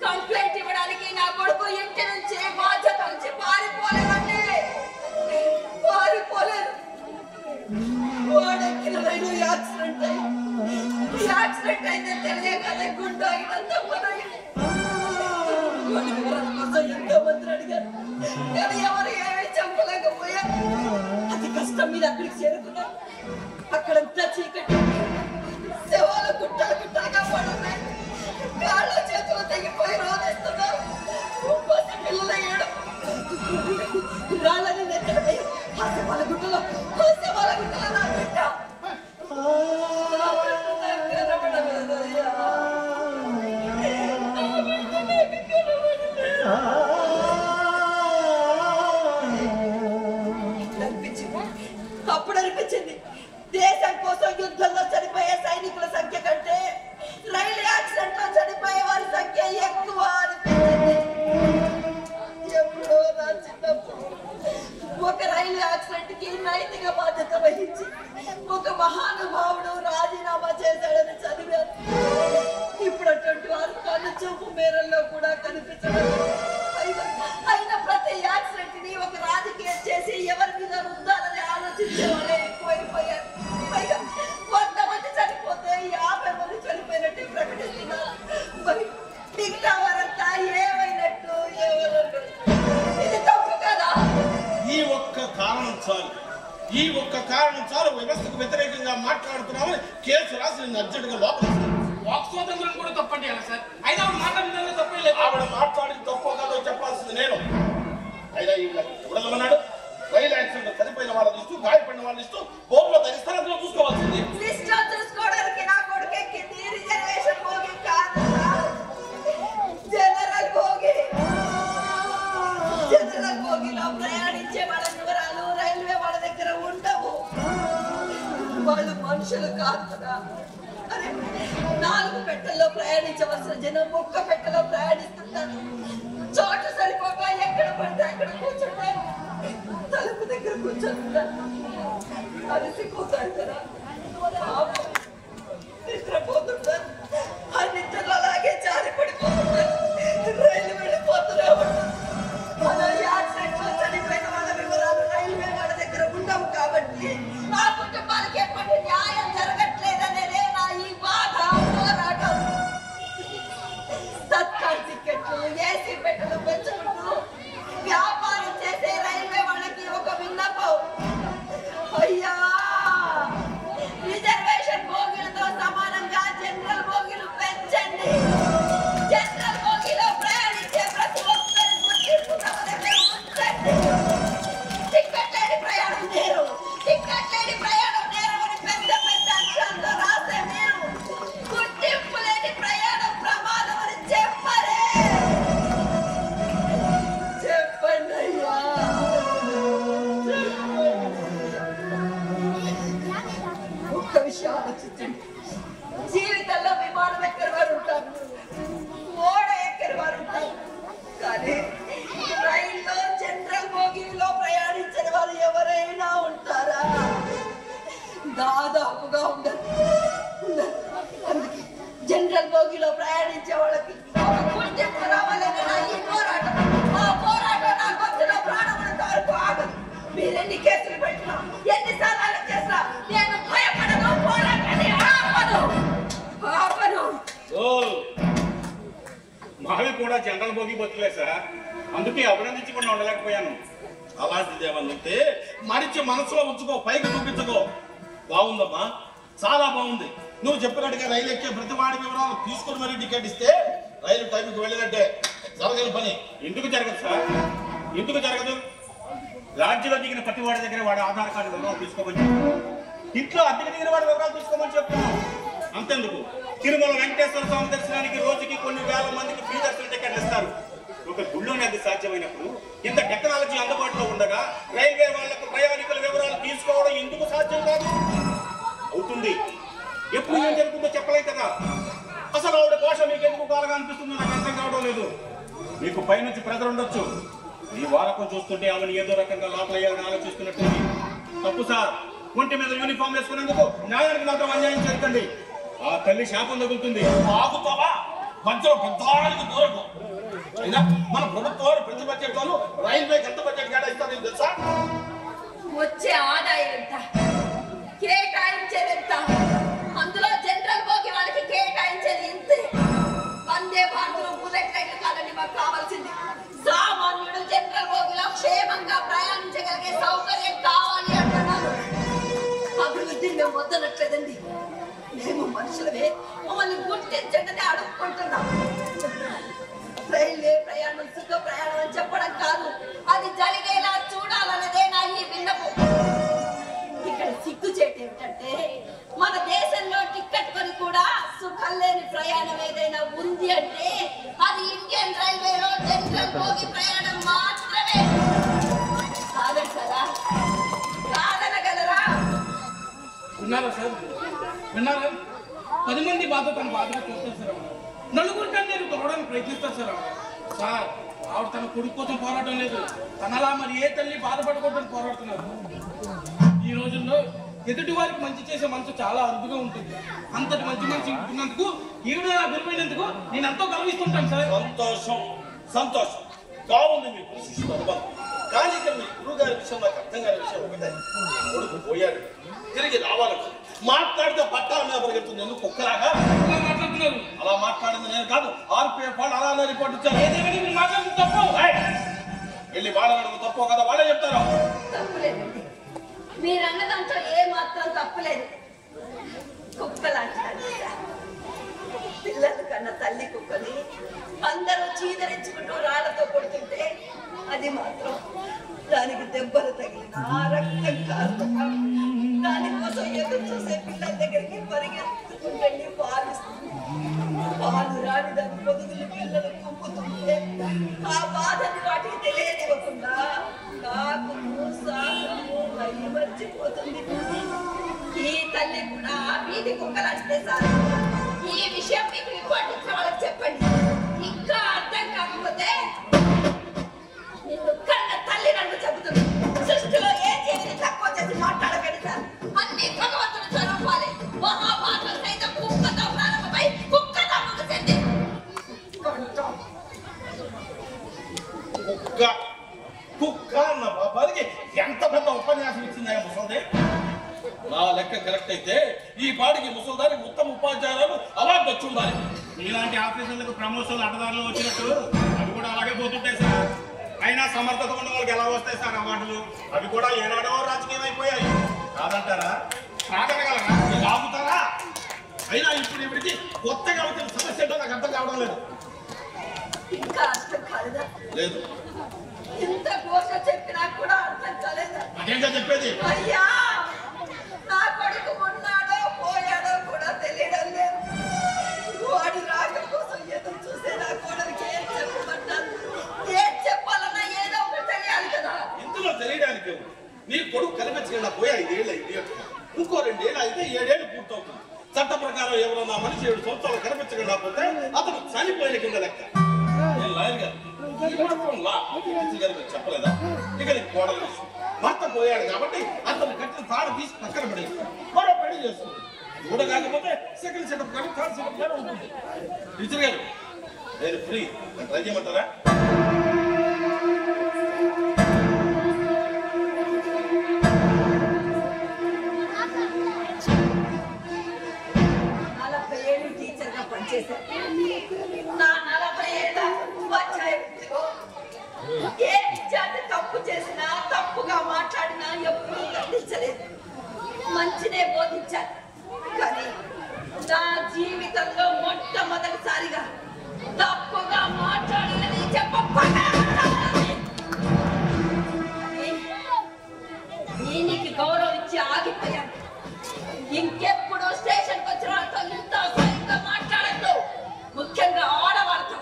కంప్లైంట్ ఇవ్వడానికి నా కొడుకు ఇంటి నుంచి బాధ్యత నుంచి పారిపోలేదండి. పారిపోలేదు. వాడెక్కిన రైలు యాక్సిడెంట్ అయితే తెలియకనే గుండు అయినంత ఎంతో మంది అడిగారు కానీ ఎవరు ఏమీ చెప్పలేకపోయారు. అతి కష్టం మీద అక్కడికి చేరుకున్నాం. అక్కడంతా చీకటి, శవాలు గుట్టలుగా పడున్నాయి. కాళ్ళు చేతులు తెగిపోయి రోధిస్తున్నారు. పసి పిల్లల ఏడు రాళ్ళని నెత్తడమే. శవాల గుట్టలో నా బిడ్డ అప్పుడు అనిపించింది దేశం కోసం యుద్ధంలో చనిపోయే సైనికుల సంఖ్య కంటే రైలు యాక్సిడెంట్ లో చనిపోయే వారి సంఖ్య ఎక్కువ అనిపించింది. ఎప్పుడో నా చిన్నప్పుడు ఒక రైలు యాక్సిడెంట్ కి నైతిక బాధ్యత వహించి ఒక మహానుభావుడు రాజీనామా చేశాడని చదివారు. ఇప్పుడు అటువంటి వారు కళ్ళు చూపు మేరల్లో కూడా కనిపించడం. అయినా ప్రతి యాక్సిడెంట్ ని ఒక రాజకీయం చేసి ఎవరి మీద రుద్దాలని ఆలోచించే వాళ్ళే ఎక్కువైపోయారు. పైగా 100 మంది చనిపోతే 50 మంది చనిపోయినట్టు ప్రకటిస్తున్నారు. మరి మిగతా వారంతా ఏమైనట్టు ఎవరు? ఇది తప్పు కదా? ఈ ఒక్క కారణం చాలు వ్యవస్థకు వ్యతిరేకంగా మాట్లాడుతున్నామని కేసు రాసి నేను అర్జెంట్గా లోపల వాక్ స్వాతంత్రం కూడా తప్పండి అలా సార్. అయినా ఆవిడ మాట్లాడిందని తప్పే లేదు. ఆవిడ మాట్లాడి తప్పో కాదో చెప్పాల్సింది నేను. అయినా ఇవ్వడమన్నాడు. రైలు యాక్సిడెంట్ చనిపోయిన వాళ్ళని ఇస్తూ గాయపడిన వాళ్ళని ఇస్తూ బోర్డులో ధరిస్తారు. అందులో చూసుకోవాల్సింది. చూసుకోవడానికి నా కొడుకు ఎక్కింది రిజర్వేషన్ భోగి కాదు, జనరల్ భోగి. జనరల్ భోగిలో ప్రయాణించే వాళ్ళ వివరాలు రైల్వే వాళ్ళ దగ్గర ఉండవు. వాళ్ళు మనుషులు కాదు కదా. అరే 4 పెట్టెల్లో ప్రయాణించవలసిన జనం 1 పెట్టెలో ప్రయాణిస్తుంటారు. చోటు సరిపోక ఎక్కడ పడితే అక్కడ కూర్చుంటారు. తలుపు దగ్గర కూర్చుంటారు. అలసిపోతారు కదా, నిద్రపోతుంటారు. ఆ నిద్రలో అలాగే జారి పడిపోతుంటారు. రైలు వెళ్ళిపోతూనే ఉంటారు. అలా యాక్సిడెంట్లో చనిపోయిన వాళ్ళ వివరాలు రైల్వే వాళ్ళ దగ్గర ఉండవు కాబట్టి ఆ కుటుంబానికి ఎప్పటి న్యాయం జరగట్లేదనేదే నా ఈ బాధ, పోరాటం. తత్కాల్ టికెట్లు, ఏసీ పెట్టెలు పెంచుకుంటూ వ్యాపారం చేసే రైల్వే వాళ్ళకి ఒక విన్నపం. అయ్యా, రిజర్వేషన్ బోగీలతో సమానంగా జనరల్ బోగీలు పెంచండి. జనరల్ బోగీలో ప్రయాణించే ప్రతి ఒక్కరి గుర్తింపు తమ దగ్గర ఉంచండి. టికెట్ లేని ప్రయాణం నేరం, టికెట్ లేని ప్రయాణం నేరం అని పెద్ద పెద్ద అక్షరాలతో రాసే మీరు గుర్తింపు లేని ప్రయాణం ప్రమాదం అని చెప్పరే. చెప్పండి అయ్యా, ఒక్క విషయం ఆలోచించండి. జీవితంలో విమానం ఎక్కడి వారు ఉంటారు, ఓడ ఎక్కడి వారు ఉంటారు, కానీ రైల్లో జనరల్ బోగీలో ప్రయాణించిన వారు ఎవరైనా ఉంటారా? దాదాపుగా ఉండదు. అందుకే జనరల్ బోగీలో ప్రయాణించే వాళ్ళకి ఒక గుర్తింపు రావాలని నా ఈ పోరాటం. ఆ పోరాటం నా గొంతులో ప్రాణమునంత వరకు ఆగదు. మీరెన్ని కేసులు పెట్టినా, ఎన్నిసార్లు చేసినా నేను భయపడను. పోరాటాన్ని ఆపను. మావి కూడా జనరల్ భోగి బతులే సార్, అందుకే అభినందించకుండా ఉండలేకపోయాను. అలాంటిది ఏమన్నా ఉంటే మరిచి మనసులో ఉంచుకో, పైకి చూపించుకో. బాగుందమ్మా, చాలా బాగుంది. నువ్వు చెప్పినట్టుగా రైలు ఎక్కే ప్రతి వాడి వివరాలు తీసుకుని మరీ టికెట్ ఇస్తే రైలు టైంకి వెళ్ళినట్టే. జరగని పని. ఎందుకు జరగదు సార్? ఎందుకు జరగదు? లాడ్జిలో దిగిన ప్రతి వాడి దగ్గర వాడి ఆధార్ కార్డు వివరాలు తీసుకోమని చెప్తున్నాం. ఇంట్లో అద్దెకి దిగిన వాడి వివరాలు తీసుకోమని చెప్తున్నాం. అంతెందుకు, తిరుమల వెంకటేశ్వర స్వామి దర్శనానికి రోజుకి కొన్ని వేల మందికి ఫ్రీ దర్శన టికెట్లు ఇస్తారు. ఒక గుళ్ళోనే అది సాధ్యమైనప్పుడు, ఇంత టెక్నాలజీ అందుబాటులో ఉండగా రైల్వే వాళ్లకు ప్రయాణికుల వివరాలు తీసుకోవడం ఎందుకు సాధ్యం కాదు? అవుతుంది. ఎప్పుడు ఏం జరుగుతుందో చెప్పలేదు కదా. అసలు ఆవిడ భాష మీకు ఎందుకు కాలగా అనిపిస్తుందో నాకు అర్థం కావడం లేదు. మీకు పైనుంచి ప్రెజర్ ఉండొచ్చు. ఈ వారకం చూస్తుంటే ఆమెను ఏదో రకంగా లోపలయ్యాలని ఆలోచిస్తున్నట్టుంది. తప్పు సార్. ఒంటి మీద యూనిఫామ్ వేసుకునేందుకు న్యాయానికి మాత్రం అన్యాయం చేయకండి. ఆ తల్లి శాపం తగులుతుంది. ఆగుతావా? మధ్యలో పెద్దానికి దూరం. అయినా మన ప్రభుత్వాలు ప్రతి బడ్జెట్లోనూ రైల్వేకి ఎంత బడ్జెట్ కేటాయిస్తారో తెలుసా? వచ్చే ఆదాయం ఎంత, కేటాయించేది ఎంత, అందులో జనరల్ బోగి వాళ్ళకి కేటాయించేది ఇంతే. వందే భారత్లో బుల్లెట్ రైలు కాదని మాకు కావాల్సింది. సామాన్యుడు జనరల్ బోగిలో క్షేమంగా ప్రయాణించగలిగే సౌకర్యం కావాలి అంటున్నారు. అభివృద్ధిని మేము వద్దనట్లేదండి. మేము మనుషులమే, మమ్మల్ని గుర్తించండి అడుక్కుంటున్నాం. రైల్వే ప్రయాణం సుఖ ప్రయాణం అని చెప్పడం కాదు, అది జరిగేలా చూడాలన్నదే నా ఈ విన్నపం. ఇక్కడ సిగ్గు చేయటం ఏమిటంటే, మన దేశంలో టికెట్ కొని కూడా సుఖం లేని ప్రయాణం ఏదైనా ఉంది అంటే అది ఇండియన్ రైల్వేలో జనరల్ బోగి ప్రయాణం మాత్రమే. కాదంటారా? కాదనగలరా? విన్నారా సార్? విన్నారా? 10 మంది బాధ తన బాధగా చూస్తారు సార్. నలుగురు కన్నీరు తొడడానికి ప్రయత్నిస్తారు సార్. సార్, ఆవిడ తన కొడుకు కోసం పోరాటం లేదు, తనలా మరి ఏ తల్లి బాధపడకూడదని పోరాడుతున్నారు. ఈ రోజుల్లో ఎదుటి వారికి మంచి చేసే మనసు చాలా అరుదుగా ఉంటుంది. అంతటి మంచి మనసు ఉంటున్నందుకు, ఈవిడ బిరువైనందుకు నేను ఎంతో గర్విస్తుంటాను సార్. సంతోషం, సంతోషం. బాగుంది మీకు శిశు అనుభవం. కానీ ఇక్కడ మీ గురువు గారి విషయం నాకు అర్థం కాని విషయం ఒకటే. కొడుకు పోయాడు, తిరిగి రావాలి. మాట్లాడితే పట్టాల మీద పరిగెడుతుంది. ఎందుకు కుక్కలాగా మాట్లాడుతున్నారు? అలా మాట్లాడింది నేను కాదు, ఆర్పిఎఫ్ వాళ్ళు అలానే రిపోర్ట్ ఇచ్చారు. ఏదేమైనా మీరు మాట్లాడుతుంది తప్పు. వెళ్ళి వాళ్ళ తప్పు కదా, వాళ్ళే చెప్తారు. తప్పులేదండి, మీరన్న దాంట్లో ఏ మాత్రం తప్పులేదు. కుక్కలాంటి పిల్లల కన్నా తల్లి కుక్కని అందరూ చీదరించుకుంటూ రాళ్లతో కొడుతుంటే అది మాత్రం దానికి దెబ్బలు తగిలిన రక్తం కారుతున్నా దానికోసం ఎదురు చూసే పిల్లల దగ్గరికి పరిగెత్తుకుంటే పాలిస్తుంది. పాలు రాని దాని పొదుగులు పిల్లలు కుంపుతుంటే ఆ బాధని వాటికి తెలియనివ్వకుండా నాకు సాగము మర్చిపోతుంది. ఈ తల్లి కూడా వీధి కుక్కలంటే సార్. ఈ విషయం మీకు రిపోర్ట్ ఇచ్చిన వాళ్ళకి చెప్పండి. ఇంకా అర్థం కాకపోతే నిన్ను కన్న తల్లి నన్ను చెబుతుంది. సృష్టిలో ఏ జీవిని తక్కువ చేసి మాట్లాడకండి సార్. అన్ని భగవంతుడు స్వరూపాలే. మహాభారతం సైతం కుక్కతో ప్రారంభమై కుక్కతో ముగిసింది. కుక్క అన్న బాబానికి ఎంత పెద్ద ఉపన్యాసం ఇచ్చిందా ముసల్ది? నా లెక్క కరెక్ట్ అయితే ఈ పాటికి ముసల్దానికి ఉత్తమ ఉపాధ్యాయులు అవార్డు వచ్చి ఉండాలి. ఇలాంటి ఆఫీసర్లకు ప్రమోషన్లు అడ్డదారులు వచ్చినట్టు అవి కూడా అలాగే పోతుంటాయి సార్. అయినా సమర్థత ఉన్న వాళ్ళకి ఎలా వస్తాయి సార్ అవార్డులు? అవి కూడా ఏనాడో రాజకీయం అయిపోయాయి కాదంటారా? కాదనగలరా? మీరు ఆగుతారా? అయినా ఇప్పుడు ఇప్పటికి కొత్తగా వచ్చిన సమస్య ఏంటో నాకు అర్థం కావడం లేదు. ఇంకా అర్థం కాలేదా? లేదు. ఇంత ఘోష చెప్పినా కూడా అర్థం కాలేదా? అదేంటో చెప్పేది. అయ్యా, నా కొడుకు ఉన్నాడో పోయాడో కూడా తెలియడం లేదు. వాడి రాక కోసం ఎదురు చూసే నా కొడుకు ఏం చెప్పమంటారు? ఏం చెప్పాలన్నా ఏదో ఒకటి తెలియాలి కదా. ఇందులో తెలియడానికి నీ కొడుకు కనిపించకుండా పోయి 5 ఏళ్ళు అయింది. ఇంకో 2 ఏళ్ళు అయితే 7 ఏళ్ళు పూర్తవుతుంది. చట్ట ప్రకారం ఎవరన్నా మనిషి 7 సంవత్సరాలు కనిపించకుండా పోతే అతను చనిపోయిన కింద లెక్క. నేను లాయర్ గారు చెప్పలేదా? ఇక నీకు కోడలు భర్త పోయాడు కాబట్టి అతను కట్టిన తాడు తీసి పక్కన పడి మరో పెళ్లి చేస్తుంది. కూడా కాకపోతే సెకండ్ సెటప్ కానీ థర్డ్ సెటప్ కానీ ఉంటుంది. టీచర్ గారు నేను ఫ్రీ, ట్రై చేయమంటారా? 40 ఏళ్ళు టీచర్గా పనిచేశాను. నా 40 ఏళ్ళ ఉపాధ్యాయ వృత్తిలో ఏ విద్యార్థి తప్పు చేసినా తప్పుగా మాట్లాడినా ఎప్పుడూ ఖండించలేదు. మంచినే బోధించాను. కానీ నా జీవితంలో మొట్టమొదటిసారిగా తప్పుగా మాట్లాడాలని దీనికి గౌరవం ఇచ్చి ఆగిపోయాను. ఇంకెప్పుడు స్టేషన్కి వచ్చిన వాళ్ళతో ఇంత సరిగ్గా మాట్లాడద్దు, ముఖ్యంగా ఆడవాళ్ళతో.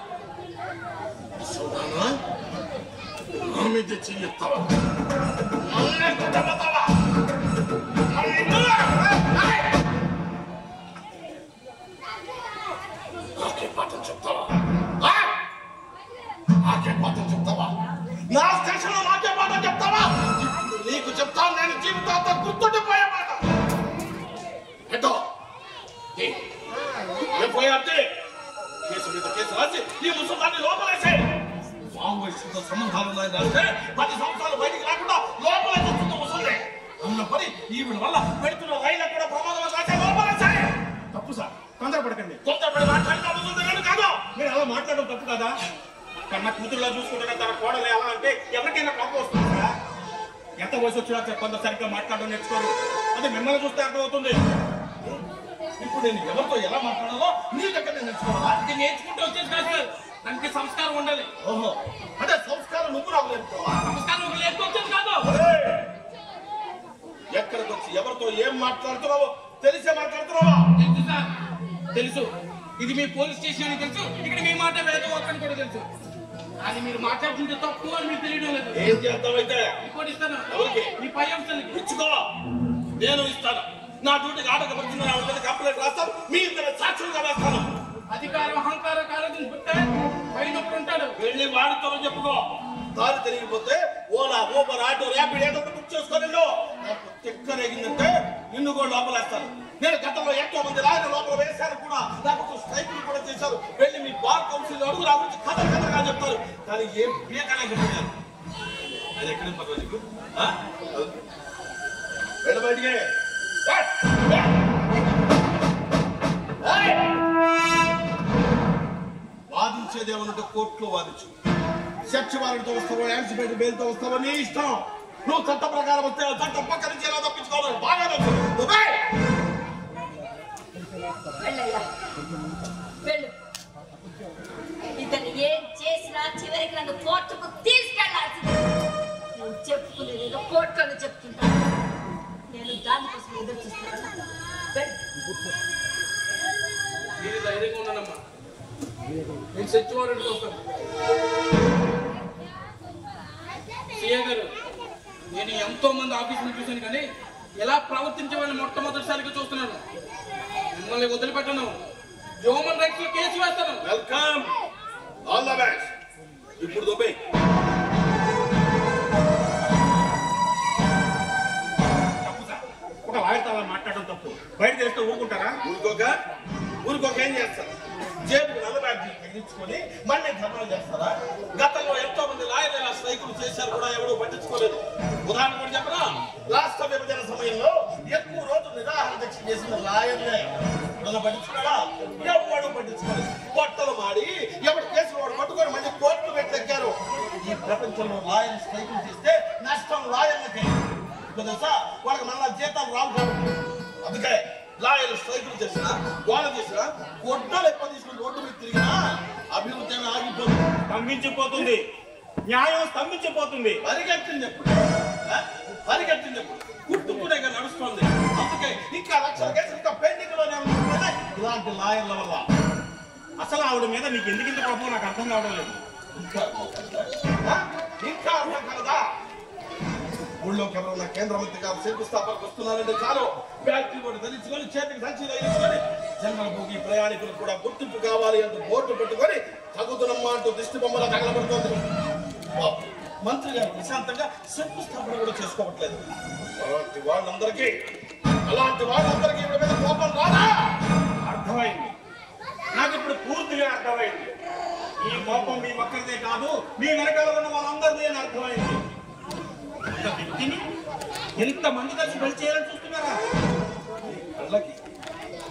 నా స్టేషన్ లో నాకే మాట చెప్తావా? నీకు చెప్తాను నేను జీవితాంతం గుర్తుండిపోయే మాట. కేసు మీద కేసు రాసి ఈ ముసలాన్ని లోపలేసే మావోయిస్టులతో సంబంధాలు ఉన్నాయని రాస్తే 10 సంవత్సరాలు బయటికి రాకుండా లోపలే చూస్తున్న ముసలి ఉన్న పని ఈవిడ వల్ల పెడుతున్న రైలు కూడా ప్రమాదం రాసే లోపలేసే. తప్పు సార్, తొందరపడకండి. తొందరపడి మాట్లాడితే ముసలి కాదు. మీరు అలా మాట్లాడడం తప్పు కదా. కన్న కూతురులా చూసుకుంటున్న తన కోడలు ఎలా అంటే ఎవరికైనా కోపం వస్తుంది కదా. ఎంత వయసు వచ్చినా కొంత సరిగ్గా మాట్లాడడం నేర్చుకోరు. అది మిమ్మల్ని చూస్తే అర్థమవుతుంది. ఇప్పుడు నేను ఎవరితో ఎలా మాట్లాడాలో నీ దగ్గర నేర్చుకోవాలా? ఇది నేర్చుకుంటూ వచ్చేసి కాదు సార్, దానికి సంస్కారం ఉండాలి. ఓహో, అంటే సంస్కారం నువ్వు నాకు నేర్చుకోవా? సంస్కారం ఒక నేర్చుకొచ్చేది కాదు. ఎక్కడికి వచ్చి ఎవరితో ఏం మాట్లాడుతున్నావో తెలిసే మాట్లాడుతున్నావా? తెలుసు సార్, తెలుసు. ఇది మీ పోలీస్ స్టేషన్ అని తెలుసు. ఇక్కడ మీ మాట వేరే అని కూడా తెలుసు. అది మీరు మాట్లాడుతుంటే తప్పు అని మీకు తెలియడం లేదు. ఏం చేద్దామైతే రిపోర్ట్ ఇస్తాను. ఎవరికి? మీ పై అంశాలకి ఇచ్చుకో, నేను ఇస్తాను. నా డ్యూటీకి ఆటకపడుతున్న కంప్లైంట్ రాస్తాను. మీ ఇద్దరు సాక్షులుగా వేస్తాను. అధికారం అహంకారం కాలేదని పుట్టే పైనప్పుడు ఉంటాడు. వెళ్ళి వాడితో చెప్పుకో. దారి తిరిగిపోతే ఓలా, ఊబర్, ఆటో, ర్యాపిడ్ ఏదో బుక్ చేసుకోని నాకు చెక్కరేగిందంటే నిన్ను కూడా లోపలేస్తాను. నేను గతంలో ఎంతో మంది రాయన లోపల వేశాను కూడా. నాకు స్ట్రైకులు కూడా చేశారు. వెళ్ళి మీ బార్ కౌన్సిల్ అడుగు నా గురించి కథగా చెప్తారు. కానీ ఏం పీకనే చెప్పారు. అది ఎక్కడికి పర్వ నీకు? వెళ్ళ బయటికి. వాదించేదేమన్నట్టు కోర్టులో వాదించు. సెర్చ్ వారెంట్తో వస్తావో, యాంటిసిపేటరీ బెయిల్తో వస్తావో నీ ఇష్టం. నువ్వు చట్ట ప్రకారం వస్తే చట్టం పక్క నుంచి ఎలా తప్పించుకోవాలి బాగా తెలుసు. వెళ్ళయ్యా, వెళ్ళు. ఇతను ఏం చేసినా చివరికి నన్ను కోర్టుకు తీసుకెళ్లాల్సింది. నువ్వు చెప్పుకునేది ఏదో కోర్టులో చెప్తుంటా. నేను దానికోసం ఎదురు చూస్తున్నాను. మీరు ధైర్యంగా ఉన్నానమ్మా. నేను సెర్చ్ వారెంట్ వస్తాను. సిఏ గారు, నేను ఎంతో మంది ఆఫీసులు చూశాను కానీ ఎలా ప్రవర్తించమని మొట్టమొదటిసారిగా చూస్తున్నాను. మిమ్మల్ని వదిలిపెట్టను. హ్యూమన్ రైట్స్ లో కేసు వేస్తాను. Welcome, all the best. ఇప్పుడు దుబాయ్ ఒక లాయర్తో మాట్లాడడం తప్పు. బయట చేస్తే ఊరుకుంటారా? ఊరుకోక ఏం చేస్తారు? జేబుకు నల్ల బ్యాగ్లు తగ్గించుకొని మళ్ళీ ధర్నాలు చేస్తారా? గతంలో ఎంతో మంది లాయర్లు ఇలా స్ట్రైకులు చేశారు కూడా ఎవరూ పట్టించుకోలేదు. ఉదాహరణ కూడా చెప్పరా, రాష్ట్ర విభజన సమయంలో ఎక్కువ రోజులు నిరాహార దీక్ష చేసిన లాయర్లే పట్టించుకోవాలా? ఎవరు పట్టించుకోలేదు. పొట్టలు మాడి ఎవరు కేసులు వాడు పట్టుకొని మళ్ళీ కోర్టు పెట్టెక్కారు. ఈ ప్రపంచంలో లాయర్లు స్ట్రైకులు చేస్తే నష్టం లాయర్లకే. తెలుసా, వాళ్ళకి మళ్ళా జీతాలు రావు కాబట్టి. అందుకే లాయర్లు స్ట్రైకులు చేసినా గోడ చేసినా గొడ్డలు ఎక్కువ తీసుకుని రోడ్డు మీద తిరిగినా అభివృద్ధి ఆగిపోతుంది, స్తంభించిపోతుంది. న్యాయం స్తంభించిపోతుంది. పరిగెత్తింది ఎప్పుడు గుర్తుకునే నడుస్తుంది. అందుకే ఇంకా లక్షల కేసులు ఇంకా పెండింగ్ లోనే ఉన్నాయి ఇలాంటి లాయర్ల వల్ల. అసలు ఆవిడ మీద నీకు ఎందుకు ఇంత కోపం నాకు అర్థం కావడం లేదు. ఇంకా అర్థం కలదా? ఊళ్ళోకి ఎవరన్నా కేంద్ర మంత్రి గారు శంకుస్థాపనకు వస్తున్నారంటే చాలు బ్యాటరీ కూడా ధరించుకొని చేతికి సంచిలో వేసుకొని జనరల్ భూమి ప్రయాణికులు కూడా గుర్తింపు కావాలి అంటూ బోర్డు పెట్టుకొని తగుతున్నమ్మా అంటూ దిష్టి బొమ్మల తగలబడుతోంది. మంత్రి గారు ప్రశాంతంగా శంకుస్థాపన కూడా చేసుకోవట్లేదు. అలాంటి వాళ్ళందరికీ ఇవి మీద కోపం రాదా? అర్థమైంది. నాకు ఇప్పుడు పూర్తిగా అర్థమైంది. ఈ కోపం మీ ఒక్కరిదే కాదు, మీ వెనకాల ఉన్న వాళ్ళందరిదే అని అర్థమైంది. ఒక వ్యక్తిని ఎంతమంది కలిసి బలి చేయాలని చూస్తున్నారా?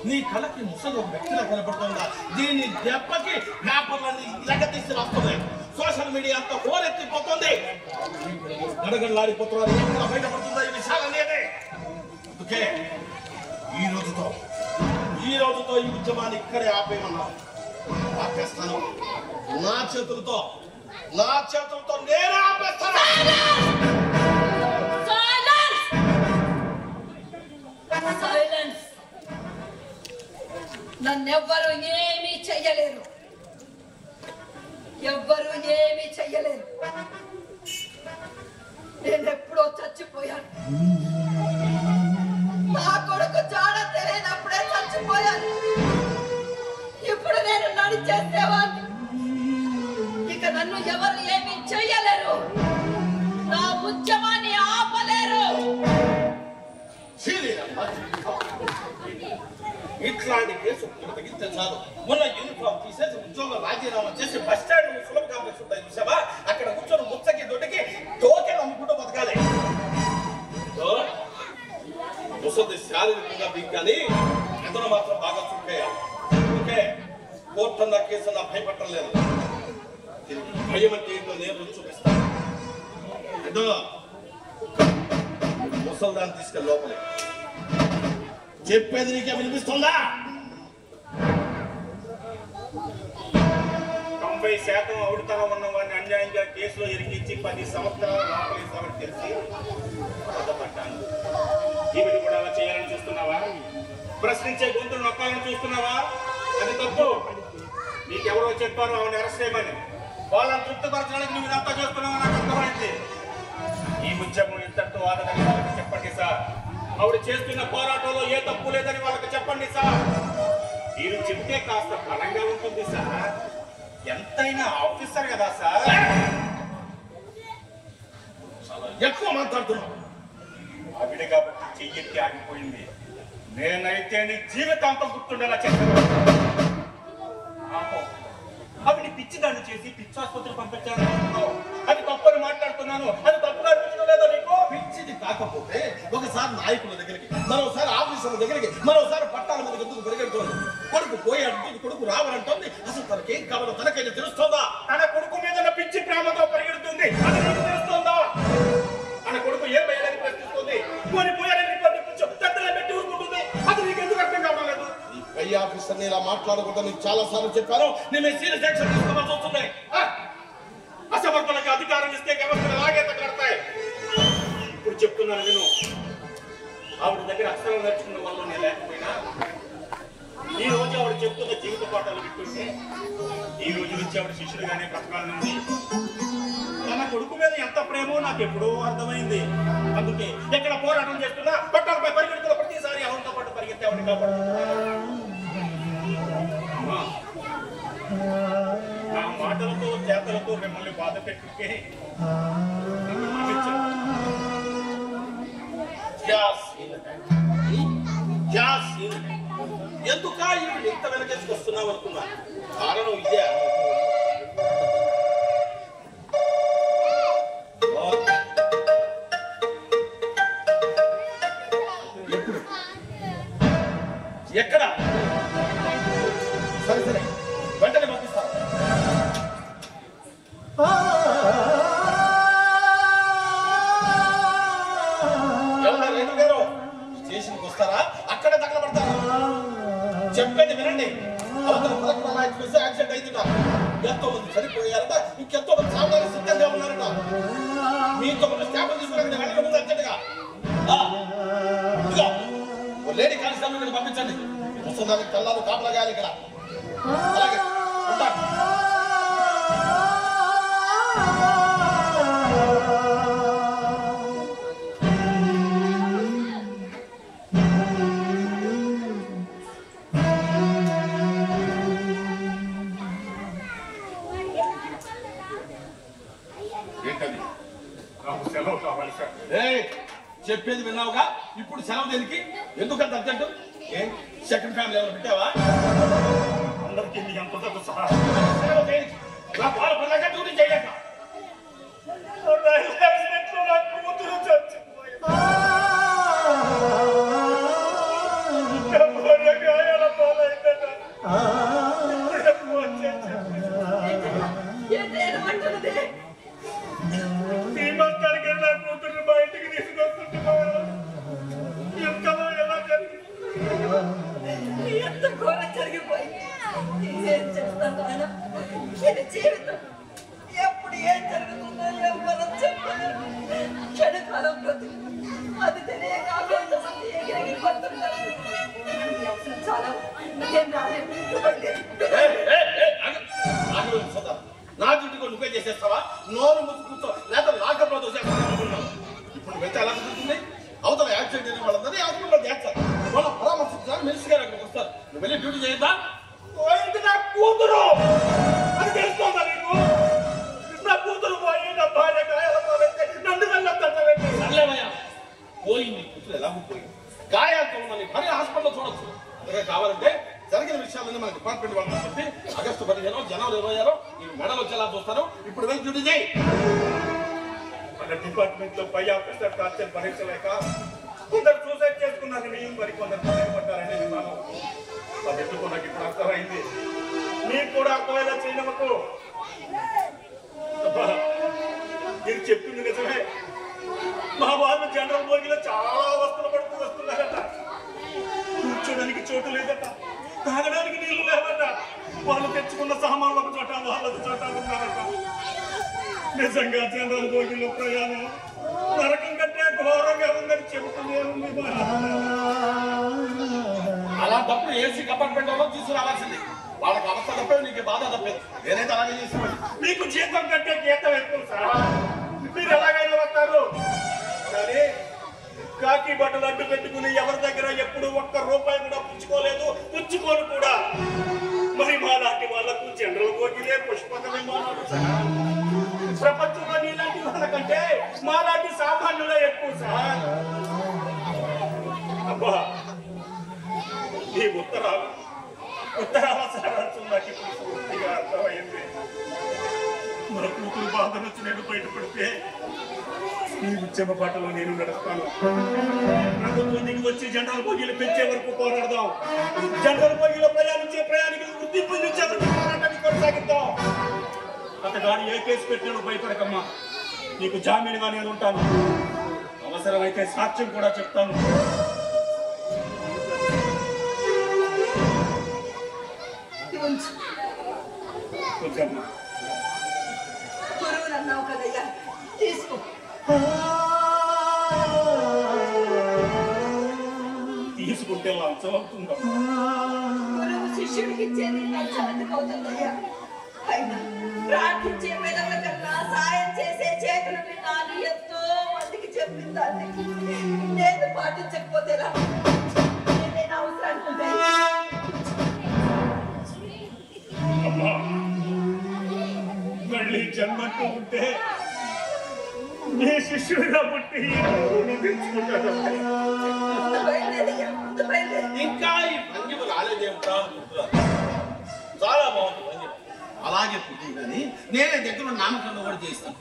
నీ కళ్ళకి ముసలి ఒక వ్యక్తిలా కనపడుతుందా? దీని దెబ్బకి పేపర్లన్నీ లగతీసి వస్తున్నాయి. సోషల్ మీడియా అంతా హోరెత్తిపోతుంది. గడగడలాడిపోతున్నారు. ఎక్కడ బయటపడుతుందా ఈ విషయాలనేది? అందుకే ఈ రోజుతో ఈ ఉద్యమాన్ని ఇక్కడే ఆపేయమన్నారు. ఆపేస్తాను. నా చేతులతో నేనే ఆపేస్తాను. సైలెన్స్. నన్నెవ్వరూ ఏమీ చెయ్యలేరు. ఎవ్వరూ ఏమీ చెయ్యలేరు. నేనెప్పుడో చచ్చిపోయాను. నా కొడుకు జాడ తెలియనప్పుడే చచ్చిపోయాను. ఇప్పుడు నేను నడిచేసేవాడిని. ఇక నన్ను ఎవరు ఏమీ చెయ్యలేరు. నా ఉద్యమాన్ని ఆపలేరు. ఇట్లాంటి కేసు తగ్గితే చాలు. మొన్న యూనిఫామ్ తీసేసి ఉద్యోగం రాజీనామా చేసి బస్ స్టాండ్ సులభ కాంప్లెక్స్ ఉంటాయి చూసావా, అక్కడ కూర్చొని ముచ్చకి దొడ్డికి టోకెన్ అమ్ముకుంటూ బతకాలి. ముసలి శారీరకంగా దిగ్గాని ఎదురు మాత్రం బాగా చుక్కేయాలి. ఓకే, కోర్టు అన్న కేసు అన్న భయపట్టలేదు. భయం అంటే ఏంటో నేను చూపిస్తాను. ముసల్దాన్ని తీసుకెళ్ళి లోపలే. చెప్పేది నీకే వినిపిస్తుందా? 90% అవుడుతనం ఉన్న వాడిని అన్యాయంగా కేసులో ఇరికించి 10 సంవత్సరాలు లోపలేస్తామని తెలిసి బాధపడ్డాను. ఈవిడ కూడా అలా చేయాలని చూస్తున్నావా? ప్రశ్నించే గొంతులు నొక్కాలని చూస్తున్నావా? అది తప్పు. నీకెవరో చెప్పారు ఆవిడ అరెస్ట్ చేయమని. వాళ్ళని తృప్తిపరచడానికి నువ్వు ఇదంతా చేస్తున్నావా? నాకు అర్థమైంది. ఈ ఉద్యమం ఇంతటితో ఆగదని వాళ్ళకి చెప్పండి సార్. ఆవిడ చేస్తున్న పోరాటంలో ఏ తప్పు లేదని వాళ్ళకి చెప్పండి సార్. మీరు చెప్తే కాస్త బలంగా ఉంటుంది సార్. ఎంతైనా ఆఫీసర్ కదా సార్. ఎక్కువ మాట్లాడుతున్నావు. ఆవిడ కాబట్టి చెయ్యెత్తి ఆగిపోయింది. నేనైతే నీ జీవితాంతం గుర్తుండేలా చేస్తాను. ఆవిడ పిచ్చిదాన్ని చేసి పిచ్చాసుపత్రి పంపించాను. అది తప్పని మాట్లాడుతున్నాను. అది తప్పుగా అనిపించడం లేదా నీకు? పిచ్చిది కాకపోతే ఒకసారి నాయకుల దగ్గరికి, మరోసారి ఆఫీసర్ల దగ్గరికి, మరోసారి పట్టాల మీద ఎందుకు పెరిగెడుతోంది? కొడుకు పోయాడు, కొడుకు రావాలంటోంది. అసలు తనకేం కావాలో తనకైనా తెలుస్తుందా? తన కొడుకు మీద పిచ్చి ప్రేమతో పరిగెడుతుంది. అది నీకు తెలుస్తుందా? తన కొడుకు ఏం వేయాలని ప్రశ్నిస్తుంది. కొని పోయాలని పెట్టి ఊరుకుంటుంది. అది నీకు ఎందుకు అర్థం కావడం లేదు? ఈ పై ఆఫీసర్ని ఇలా మాట్లాడకూడదు. నీకు చాలా సార్లు చెప్పాను. నేను సీరియస్ యాక్షన్ తీసుకోవాల్సి వస్తుంది. అసమర్థులకు అధికారం ఇస్తే వ్యవస్థలు అలాగే తగలడతాయి. ఇప్పుడు చెప్తున్నాను నేను. ఆవిడ దగ్గర అక్షరాలు నేర్చుకున్న వాళ్ళు నేను లేకపోయినా ఈ రోజు ఆవిడ చెప్తున్న జీవిత పాఠాలు వింటుంటే ఈ రోజు నుంచి ఆవిడ శిష్యులుగానే బ్రతకాలని. తన కొడుకు మీద ఎంత ప్రేమో నాకు ఎప్పుడో అర్థమైంది. అందుకే ఎక్కడ పోరాటం చేస్తున్నా పట్టాలపై పరిగెడుతున్న ప్రతిసారి ఎవరితో పాటు పరిగెత్తేవాడిని కాపాడు. నా మాటలతో చేతలతో మిమ్మల్ని బాధ పెట్టుకే ఎందుక ఇంత వెనకేసుకొస్తున్నావు అనుకున్నా. కారణం ఇదే. ఎక్కడ? సరే సరే వెంటనే పంపిస్తాను. గారు స్టేషన్కి వస్తారా? అక్కడే తగలబడతారా? చెప్పేది వినండి. అవతల పదకొండు ఎక్స్ప్రెస్ యాక్సిడెంట్ అయిందట. ఎంతో మంది చనిపోయారట, ఇంకెంతో మంది సావడానికి సిద్ధంగా ఉన్నారట. మీతో ఉన్న స్టాఫ్ తీసుకుని వెళ్ళక ముందు అర్జెంట్గా లేడీ కానిస్టేబుల్ పంపించండి. వస్తుందానికి తెల్లారు కాపలా గాయాలి ఇక్కడ. అలాగే ఉంటాను. చెప్పేది విన్నావుగా. ఇప్పుడు సెలవు దేనికి? ఎందుకంత అర్జెంటు? సెకండ్ ఫ్యామిలీ ఎవరు పెట్టావా? అందరికీ సెలవు దేనికి? నా పాల పల్లగా డ్యూటీ చేయలేక కూతురు కూతురు బయటికి తీసుకొస్తుంటే ఎంత ఘోరం జరిగిపోయింది. ఏం చేస్తాను ఆయన? ఇది జీవితం. ఎప్పుడు ఏం జరుగుతుందో ఎవరు చెప్పలేరు. క్షణకాలం బ్రతుకు. అది తెలియక కొంతమంది ఎగిరెగిరి పడుతుంటారు. చాలా ఏం రాలేదు. నా డ్యూటీలో నువ్వే చేసేస్తావా? నోరు ముక్కు కూర్చో, లేదా లాకప్లో దోసేస్తున్నావు. ఇప్పుడు వెళ్తే ఎలా జరుగుతుంది? అవతల యాక్సిడెంట్ అయిన వాళ్ళందరినీ హాస్పిటల్లో చేస్తారు. వాళ్ళ పరామర్శించడానికి మినిస్టర్ గారు అక్కడికి వస్తారు. నువ్వు వెళ్ళి డ్యూటీ చేద్దా? నా కూతురు అది తెలుస్తుందా నీకు? నా కూతురు పోయి నా భార్య గాయాలైతే నన్ను వెళ్ళొద్దయ్యా. పోయింది కూతురు ఎలాగో పోయింది. గాయాలతో ఉన్న భార్య హాస్పిటల్లో చూడొచ్చు. అందుకే కావాలంటే జరిగిన విషయాలన్నీ మన డిపార్ట్మెంట్ వాళ్ళని చెప్పి ఆగస్టు 15 జనవరి 26 ఈ మెడల్ వచ్చేలా చూస్తారు. ఇప్పుడు వెళ్ళి డ్యూటీ చేయి. మన డిపార్ట్మెంట్ లో పై ఆఫీసర్ టార్చర్ భరించలేక కొందరు సూసైడ్ చేసుకున్నారని మరి కొందరు భయపడ్డారని విన్నాను. అది ఎందుకు నాకు ఇప్పుడు అర్థమైంది. మీకు కూడా అర్థమయ్యేలా చేయనమ్మకు. మీరు చెప్తుంది నిజమే. మా వాళ్ళు జనరల్ బోగిలో చాలా అవస్థలు పడుతూ వస్తున్నారట. కూర్చోడానికి చోటు లేదట, తాగడానికి నీళ్లు లేవట. వాళ్ళు తెచ్చుకున్న సామాన్లు ఒక చోట, వాళ్ళొక చోట ఉన్నారట. నిజంగా జనరల్ బోగిలో ప్రయాణం నరకం కంటే ఘోరంగా ఉందని చెబుతూనే ఉంది. అలాంటప్పుడు ఏసీ కంపార్ట్మెంట్ లో తీసుకురావాల్సింది. వాళ్ళకి అవస్థ తప్పేది, నీకు బాధ తప్పేది. నేనైతే అలాగే చేసేవాడి. మీకు జీతం కంటే గీతం ఎక్కువ సార్. మీరు ఎలాగైనా వస్తారు. కానీ కాకి బట్టలు అడ్డు పెట్టుకుని ఎవరి దగ్గర ఎప్పుడు ఒక్క రూపాయి కూడా పుచ్చుకోలేదు, పుచ్చుకోను కూడా. మరి మా లాంటి వాళ్ళకు జనరల్ బోగిలే పుష్పక విమానాలు సార్. ప్రపంచంలో నీలాంటి వాళ్ళకంటే మా లాంటి సామాన్యులే ఎక్కువ సార్. అబ్బా ఈ ఉత్తరాల సారాంశం నాకు ఇప్పుడు పూర్తిగా అర్థమైంది. మన కూతురు బాధ నుంచి నేను బయటపడితే ఈ ఉద్యమ పాటలో నేను నడుస్తాను. ప్రభుత్వం దిగి వచ్చి జనరల్ బోగీలు పెంచే వరకు పోరాడదాం. జనరల్ బోగీలో ప్రయాణించే ప్రయాణికులు వృద్ధి పొందించే వరకు పోరాటాన్ని కొనసాగిద్దాం. అతగాడు ఏ కేసు పెట్టాడో భయపడకమ్మా. నీకు జామీనుగా నేను ఉంటాను. అవసరమైతే సాక్ష్యం కూడా చెప్తాను. గురువులు అన్నావు కదయ్యా, తీసుకో. తీసుకుంటే లంచం అవుతుందా? గురువు శిష్యుడికి ఇచ్చేది లంచం ఎందుకు అవుతుందయ్యా? అయినా ప్రార్థించే మెదవుల కన్నా సాయం చేసే చేతులని నాని చెప్పిందాన్ని నేను పాటించకపోతేరా ఏదైనా అవసరానికి ఉంటే అమ్మా మళ్ళీ జన్మంటూ ఉంటే నీ శిష్యుడిగా పుట్టి ఇంకా ఈ భంగిమ రాలేదేమిటా అనుకుంటున్నారు. చాలా బాగుంది భంగిమ. అలాగే పుట్టి కానీ నేనే దగ్గర నామకరణం కూడా చేస్తాను.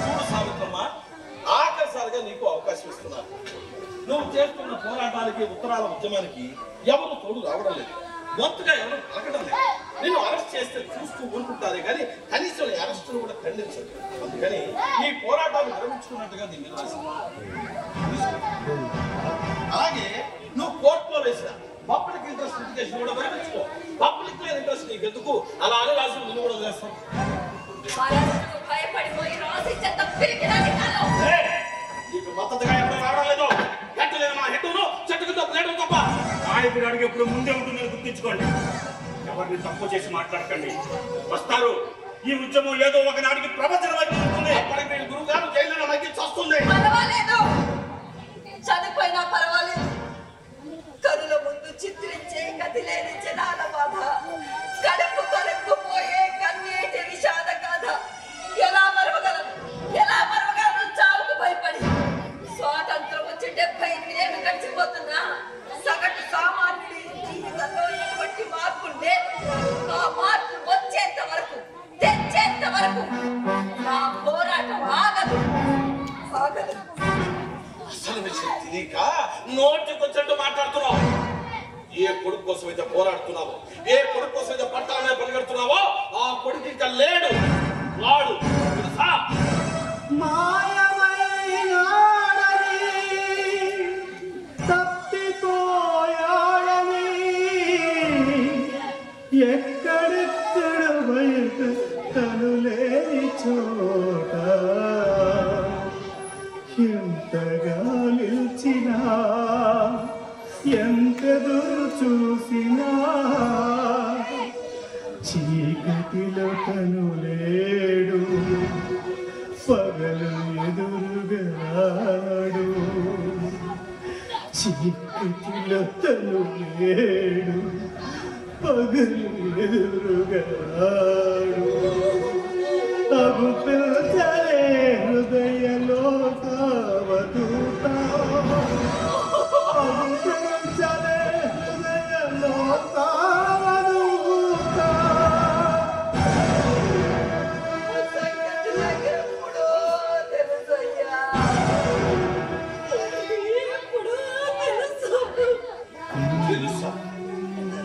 చూడు సావిత్రమ్మ, ఆఖరిసారిగా నీకు అవకాశం ఇస్తున్నాను. నువ్వు చేస్తున్న పోరాటానికి ఉత్తరాల ఉద్యమానికి ఎవరు తోడు రావడం లేదు, గొంతుగా ఎవరు పలకడం లేదు. నిన్ను అరెస్ట్ చేస్తే చూస్తూ ఊరుకుంటారే కానీ కనీసం ఈ అరెస్టును కూడా ఖండించదు. అందుకని ఈ పోరాటాన్ని విరమించుకున్నట్టుగా దీని మీద రాసింది. అలాగే నువ్వు కోర్టులో వేసిన పబ్లిక్ ఇంట్రెస్ట్ లిటిగేషన్ కూడా విరమించుకో. పబ్లిక్ ఇంట్రెస్ట్ నీకు ఎందుకు అలా అని రాసి నిన్ను కూడా చేస్తాం. భయపడిపోయి రాసిచ్చే తప్పిరికిరాని కాలం నీకు మద్దతుగా ఎవరు రావడం లేదు. ఎట్టలేదు మా హెడ్డును చెట్టుకు ప్లేటు తప్ప నాయకుడు అడిగి ఎప్పుడు ముందే ఉంటుందని గుర్తించుకోండి. ఎవరిని తప్పు చేసి మాట్లాడకండి. వస్తారు. ఈ ఉద్యమం ఏదో ఒకనాడికి ప్రపంచం వైపు ఉంటుంది. అప్పటికి నేను గురువు గారు జైల్లో మధ్య వస్తుంది. పర్వాలేదు, చనిపోయినా పర్వాలేదు. కరుల ముందు చిత్రించే గతి లేని జనాల బాధ, కడుపు కలుపుకుపోయే కన్నీటి విషాద గాథ ఎలా మరవగలను? ఎలా మరవగలను? చావుకు భయపడి స్వాతంత్రం వచ్చి 78 ఏళ్ళు గడిచిపోతున్నా సగటు సామాన్యుడి జీవితంలో ఎటువంటి మార్పు లేదు. ఆ మార్పు వచ్చేంత వరకు, తెచ్చేంత వరకు నా పోరాటం ఆగదు, ఆగదు. అసలు విషయం తెలియక నోటికొచ్చినట్టు మాట్లాడుతున్నావు. ఏ కొడుకు కోసం అయితే పోరాడుతున్నావో, ఏ కొడుకు కోసం అయితే పట్టాల మీద పరిగెడుతున్నావో ఆ కొడుకు ఇంకా లేడు, వాడు తెలుసా? తప్పిపోయాడని ఎక్కడెక్కడ బయట తను లేని చోట ఎంతగా నిలిచినా ఎంతెదురు చూసినా చీకటిలో తను లేడు, పగలు ఎదురుగాడు. చీకటిలో తను లేడు, పగలు ఎదురుగాడు. అగు పిల్లలే హృదయలో కావదూత, అగు పిల్లలే హృదయలో కావదూత. ఎప్పుడో తెలుసయ్యా, ఎప్పుడో తెలుసు. తెలుసా?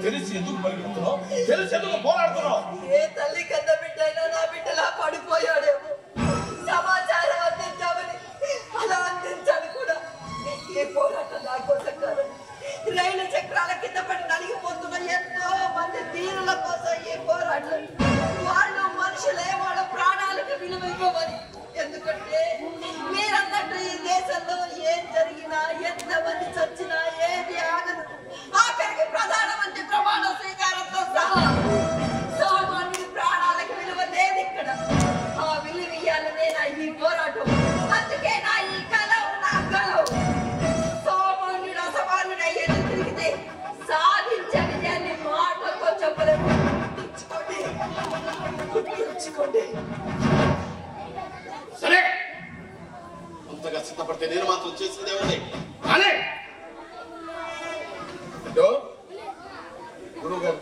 తెలిసి ఎందుకు పరిగెడుతున్నావు? తెలిసి ఎందుకు పోరాడుతున్నావు? ఏ తల్లి కన్న బిడ్డైనా నా బిడ్డలా పడిపోయాడేమో సమాచారం అందించామని అలా అందించాను కూడా. ఏ పోరాటం నా కోసం కాదు, రైలు చక్రాల కింద పడి నలిగిపోతున్న ఎంతో మంది తీరుల కోసం ఈ పోరాటం. వాళ్ళు మనుషులే, వాళ్ళ ప్రాణాలకు విలువ ఇవ్వమని. ఎందుకంటే మీరన్నట్టు ఈ దేశంలో ఏం జరిగినా, ఎంతమంది చచ్చినా ఏది ఆగదు. ఆఖరికి ప్రధానమంత్రి ప్రమాణ స్వీకారంతో సహా సామాన్యుడి ప్రాణాలకు విలువ లేదు ఇక్కడ. ఆ విలువ ఇయ్యాలనే నా ఈ పోరాటం. అందుకే నా ఈ కలం, నా కలం. సామాన్యుడు అసమాన్యుడు ఎదురు తిరిగితే సాధించే విజయాన్ని మాటలతో చెప్పలేము. గుర్తుంచుకోండి, గుర్తుంచుకోండి. సరే, అంతగా సిద్ధపడితే నేను మాత్రం చేసిందే ఉంది. కానీ గురువు గారు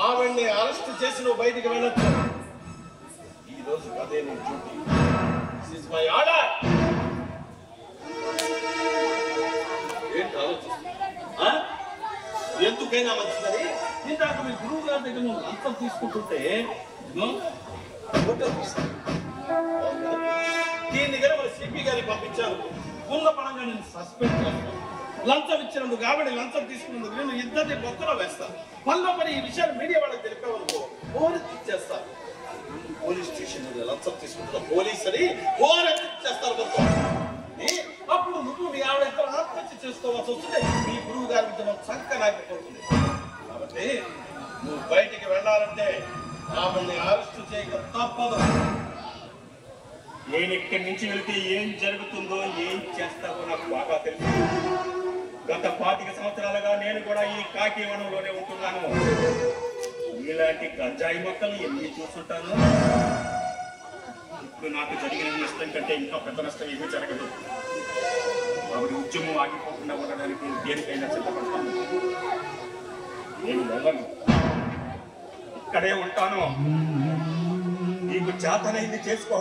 ఆవిడ్ని అరెస్ట్ చేసి నువ్వు బయటికి వెళ్ళొచ్చు. ఈ రోజు అదే నేను duty. This is my order. ఏంటి ఆలోచిస్తున్నా? ఎందుకైనా మంచిదని ఇందాక మీ గురువు గారి దగ్గర నువ్వు లంచం తీసుకుంటుంటే దీన్ని కనుక మన సిపి గారికి పంపించాను. ఉన్న పరంగా నేను సస్పెండ్ చేస్తాను. లంచం ఇచ్చినందుకు కాబట్టి లంచం తీసుకున్నందుకు నేను ఇద్దరిని బొక్కలో వేస్తాను. పనిలో పని ఈ విషయాన్ని మీడియా వాళ్ళకి తెలిపేవనుకో పోలీస్ ఇచ్చేస్తారు. పోలీస్ స్టేషన్ మీద లంచం తీసుకుంటున్న పోలీస్ అని పోలీస్ ఇచ్చేస్తారు మొత్తం. అప్పుడు నువ్వు మీ ఆవిడ ఇద్దరు ఆత్మహత్య చేసుకోవాల్సి వస్తుంది. మీ గురువు గారి విద్య సంఖ్య నాకపోతుంది. కాబట్టి నువ్వు బయటికి వెళ్ళాలంటే ఆమెల్ని అరెస్ట్ చేయక తప్పదు. నేను ఇక్కడి నుంచి వెళ్తే ఏం జరుగుతుందో ఏం చేస్తావో నాకు బాగా తెలుసు. గత 25 సంవత్సరాలుగా నేను కూడా ఈ కాకి వనంలోనే ఉంటున్నాను. ఇలాంటి గంజాయి మొక్కలు ఎన్ని చూస్తుంటాను. ఇప్పుడు నాకు జరిగిన నష్టం కంటే ఇంకా పెద్ద నష్టం ఏమీ జరగదు. ఆవిడ ఉద్యమం ఆగిపోకుండా ఉండడానికి దేనికైనా సిద్ధపడతాను. నేను వెళ్ళను, ఇక్కడే ఉంటాను. నీకు చేతనైంది చేసుకో.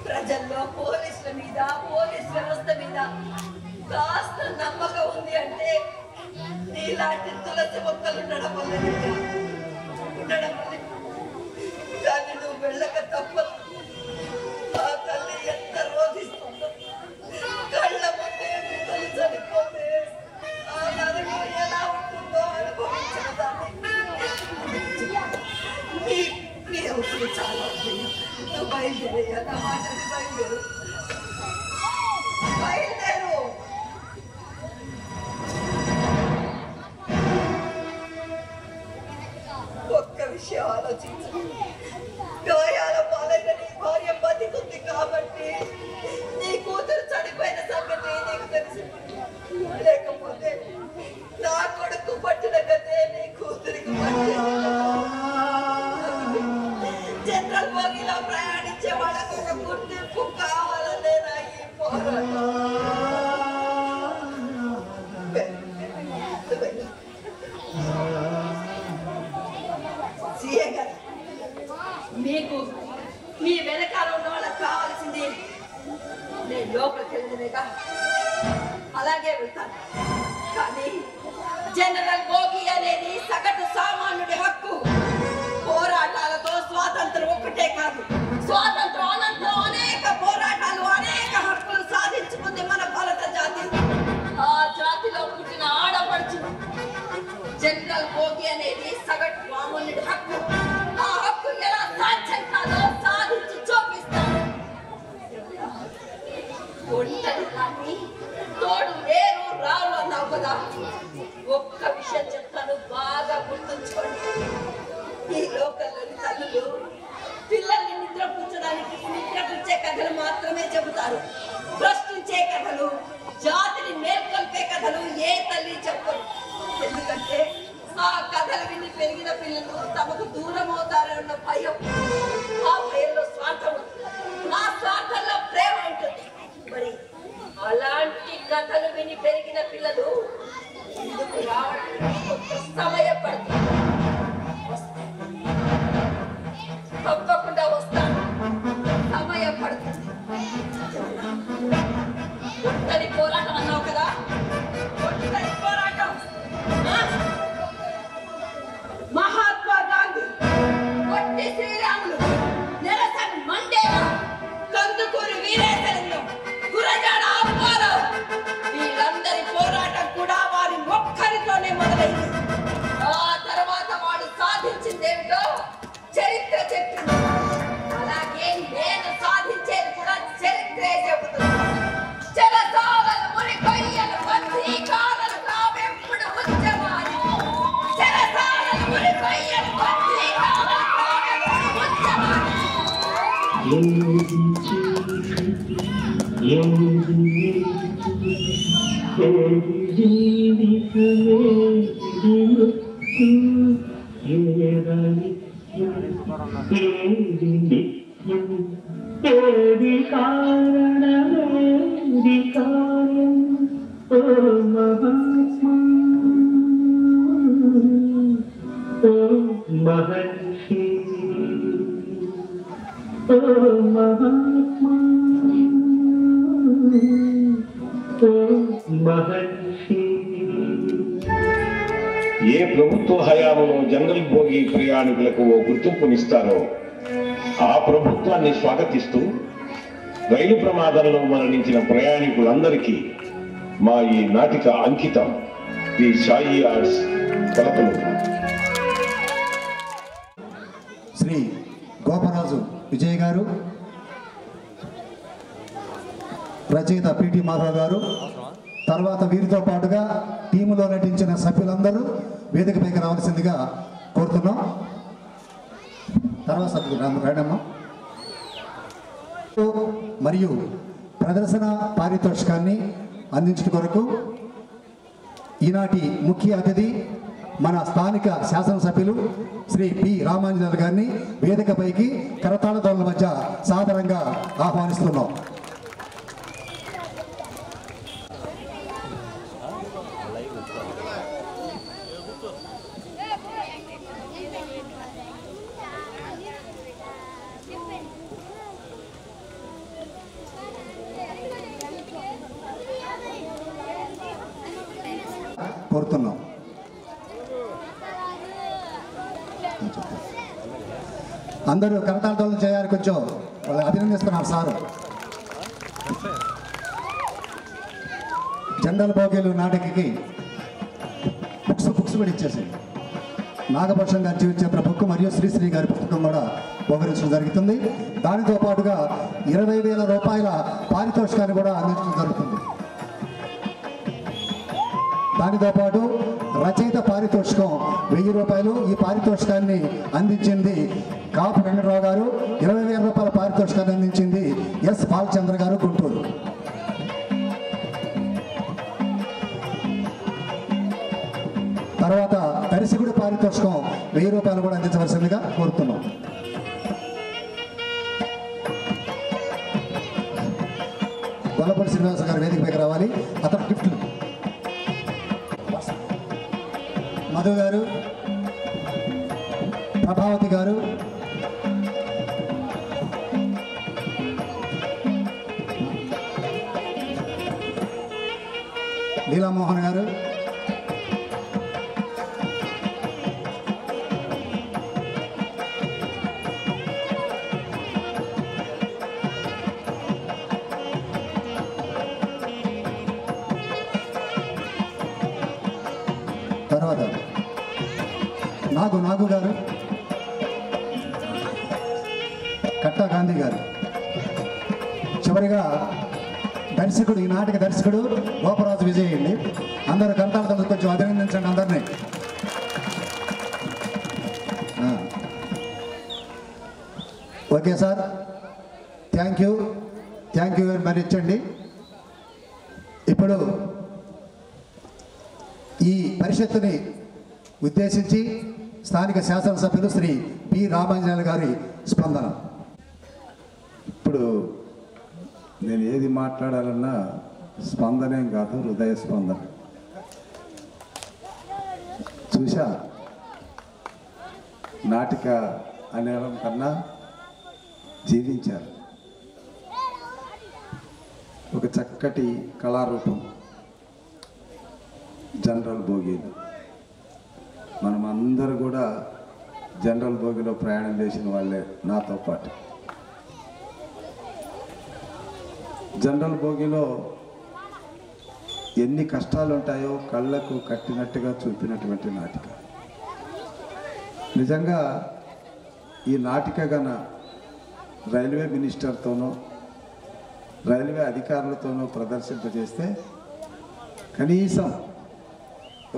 ప్రజల్లో పోలీసుల మీద, పోలీస్ వ్యవస్థ మీద కాస్త నమ్మకం ఉంది అంటే నీలాంటి తులసి మొక్కలు ఉండడం వల్లే. కానీ నువ్వు వెళ్ళక తప్పదు. ఆ తల్లి ఎంత రోధిస్తుందో, కళ్ళ ముందే బిడ్డలు చనిపోతే ఆ నరకం ఎలా ఉంటుందో అనుభవించిన దాన్ని. నీ అవసరం చాలా ఉంది. నువ్వు బయలుదేరయ్యా, నా మాటని బయలుదేరు. బయలుదేరు. ఒక్క విషయం ఆలోచించు. గాయాల పాలైన నీ భార్య బతికుంది కాబట్టి నీ కూతురు చనిపోయిన సంగతి నీకు తెలుసు. లేకపోతే నా కొడుకు పట్టిన గతే నీ కూతురికి జనరల్ బోగిలో ప్రయాణించే వాళ్ళకు ఒక గుర్తింపు కావాలనే నా ఈ పోరాటం. మీకు మీ వెనకాల ఉన్న వాళ్ళకి కావాల్సింది నేను లోపలికి వెళ్ళినగా అలాగే వెళ్తాను. కానీ జనరల్ బోగి అనేది సగటు సామాన్యుడి హక్కు. పోరాటాలతో స్వాతంత్రం ఒక్కటే కాదు, స్వాతంత్రం అనంతరం అనేక పోరాటాలు, అనేక హక్కులు సాధించుకుంది మన భారత జాతి. ఆ జాతిలో పుట్టిన ఆడపడుచు జనరల్ బోగి అనేది సగటు మామూలుడి హక్కు. ఆ హక్కు ఎలా సాధ్యం కాదో సాధించి చూపిస్తాను. ఒంటరి కానీ తోడు లేరు రావు అన్నావు కదా. ఒక్క విషయం చెప్తాను, బాగా గుర్తుంచుకోండి. ఈ లోకల్లోని తల్లులు పిల్లల్ని నిద్రపుచ్చడానికి నిద్రపుచ్చే కథలు మాత్రమే చెబుతారు. ప్రశ్నించే కథలు, జాతిని మేల్కొల్పే కథలు ఏ తల్లి చెప్పరు. ఎందుకంటే ఆ కథలు విని పెరిగిన పిల్లలు తమకు దూరం అవుతారన్న భయం. ఆ భయంలో స్వార్థం, ఆ స్వార్థంలో ప్రేమ ఉంటుంది. మరి అలాంటి కథలు విని పెరిగిన పిల్లలు ఎందుకు రావడానికి కొంత సమయం పడుతుంది. తప్పకుండా వస్తాను, సమయం పడుతుంది. ఒంటరి పోరాటం అన్నావు కదా, ఒంటరి పోరాటం. మహాత్మా గాంధీ, పొట్టి శ్రీరాములు, నెల్సన్ మండేలా, కందుకూరి వీరేశలింగం, గురజాడ అప్పారావు, వీళ్ళందరి పోరాటం కూడా వారి ఒక్కరితోనే మొదలైంది. ఆ తర్వాత వాడు సాధించిందేమిటో చరిత్ర చెప్తుంది. అలాగే నేను సాధించేది కూడా చరిత్రే చెబుతుంది. చెరసాలను మురికొయ్యలు పత్రికాలను కావెప్పుడు ఉద్యమాలు, చెరసాలను మురికొయ్యలు పత్రికాలను కావెప్పుడు ఉద్యమాలు. ఏది కారణమేది కార్యం ఓ మహాత్మా ఓ మహర్షి ఓ మహాత్మా ఓ మహర్షి. ఏ ప్రభుత్వ హయాంలో జనరల్ బోగి ప్రయాణికులకు ఓ గుర్తింపునిస్తారో ఆ ప్రభుత్వాన్ని స్వాగతిస్తూ రైలు ప్రమాదంలో మరణించిన ప్రయాణికులందరికీ మా ఈ నాటిక అంకితం. ది సాయి ఆర్ట్స్ కలపలు. శ్రీ గోపరాజు విజయ్ గారు, రచయిత పిటి మాధవ్ గారు, తర్వాత వీరితో పాటుగా టీములో నటించిన సభ్యులందరూ వేదికపైకి రావాల్సిందిగా కోరుతున్నాం. తర్వాత సభ్యులు రాడమ్మా. మరియు ప్రదర్శన పారితోషికాన్ని అందించడం కొరకు ఈనాటి ముఖ్య అతిథి మన స్థానిక శాసనసభ్యులు శ్రీ పి రామాంజనేయులు గారిని వేదికపైకి కరతాళతోళ్ల మధ్య సాదరంగా ఆహ్వానిస్తున్నాం. కోరుతున్నాం. అందరూ కరతాళతోళ్లు చేయాలి. కొంచెం వాళ్ళు అభినందిస్తున్నారు సారు. జనరల్ బోగీలు నాటికకి బుక్స్ కూడా ఇచ్చేసి నాగభూషణ్ గారి జీవిత బుక్ మరియు శ్రీశ్రీ గారి పుస్తకం కూడా బహుకరించడం జరుగుతుంది. దానితో పాటుగా 20,000 రూపాయల పారితోషికాన్ని కూడా అందించడం జరుగుతుంది. దానితో పాటు రచయిత పారితోషికం 1000 రూపాయలు. ఈ పారితోషికాన్ని అందించింది కాపు వెంకటరావు గారు. 20,000 రూపాయల పారితోషికాన్ని అందించింది ఎస్ బాలచంద్ర గారు, గుంటూరు. తర్వాత దర్శకుడి పారితోషికం 1000 రూపాయలు కూడా అందించవలసిందిగా కోరుతున్నాం. గొల్లపల్లి శ్రీనివాస గారు వేదికపైకి రావాలి. అతను గిఫ్ట్లు మధు గారు, ప్రభావతి గారు, లీలామోహన్ గారు, తర్వాత నాగు గారు, కట్టా గాంధీ గారు, చివరిగా దర్శకుడు, ఈ నాటక దర్శకుడు గోపరాజు విజయ్ అండి. అందరూ కంటాలతో కొంచెం అభినందించండి అందరినీ. Okay sir, thank you very much ఇచ్చండి. ఇప్పుడు ఈ పరిషత్తుని ఉద్దేశించి స్థానిక శాసనసభ్యులు శ్రీ పి రామాంజనేయులు గారి స్పందన. ఇప్పుడు నేను ఏది మాట్లాడాలన్నా స్పందనేం కాదు, హృదయ స్పందన. చూసా, నాటిక అనేడం కన్నా జీవించారు. ఒక చక్కటి కళారూపం జనరల్ బోగీలు. మనం అందరూ కూడా జనరల్ బోగీలో ప్రయాణం చేసిన వాళ్ళే, నాతో పాటు. జనరల్ బోగీలో ఎన్ని కష్టాలు ఉంటాయో కళ్ళకు కట్టినట్టుగా చూపినటువంటి నాటిక. నిజంగా ఈ నాటిక గన రైల్వే మినిస్టర్తోనో రైల్వే అధికారులతోనో ప్రదర్శింపజేస్తే కనీసం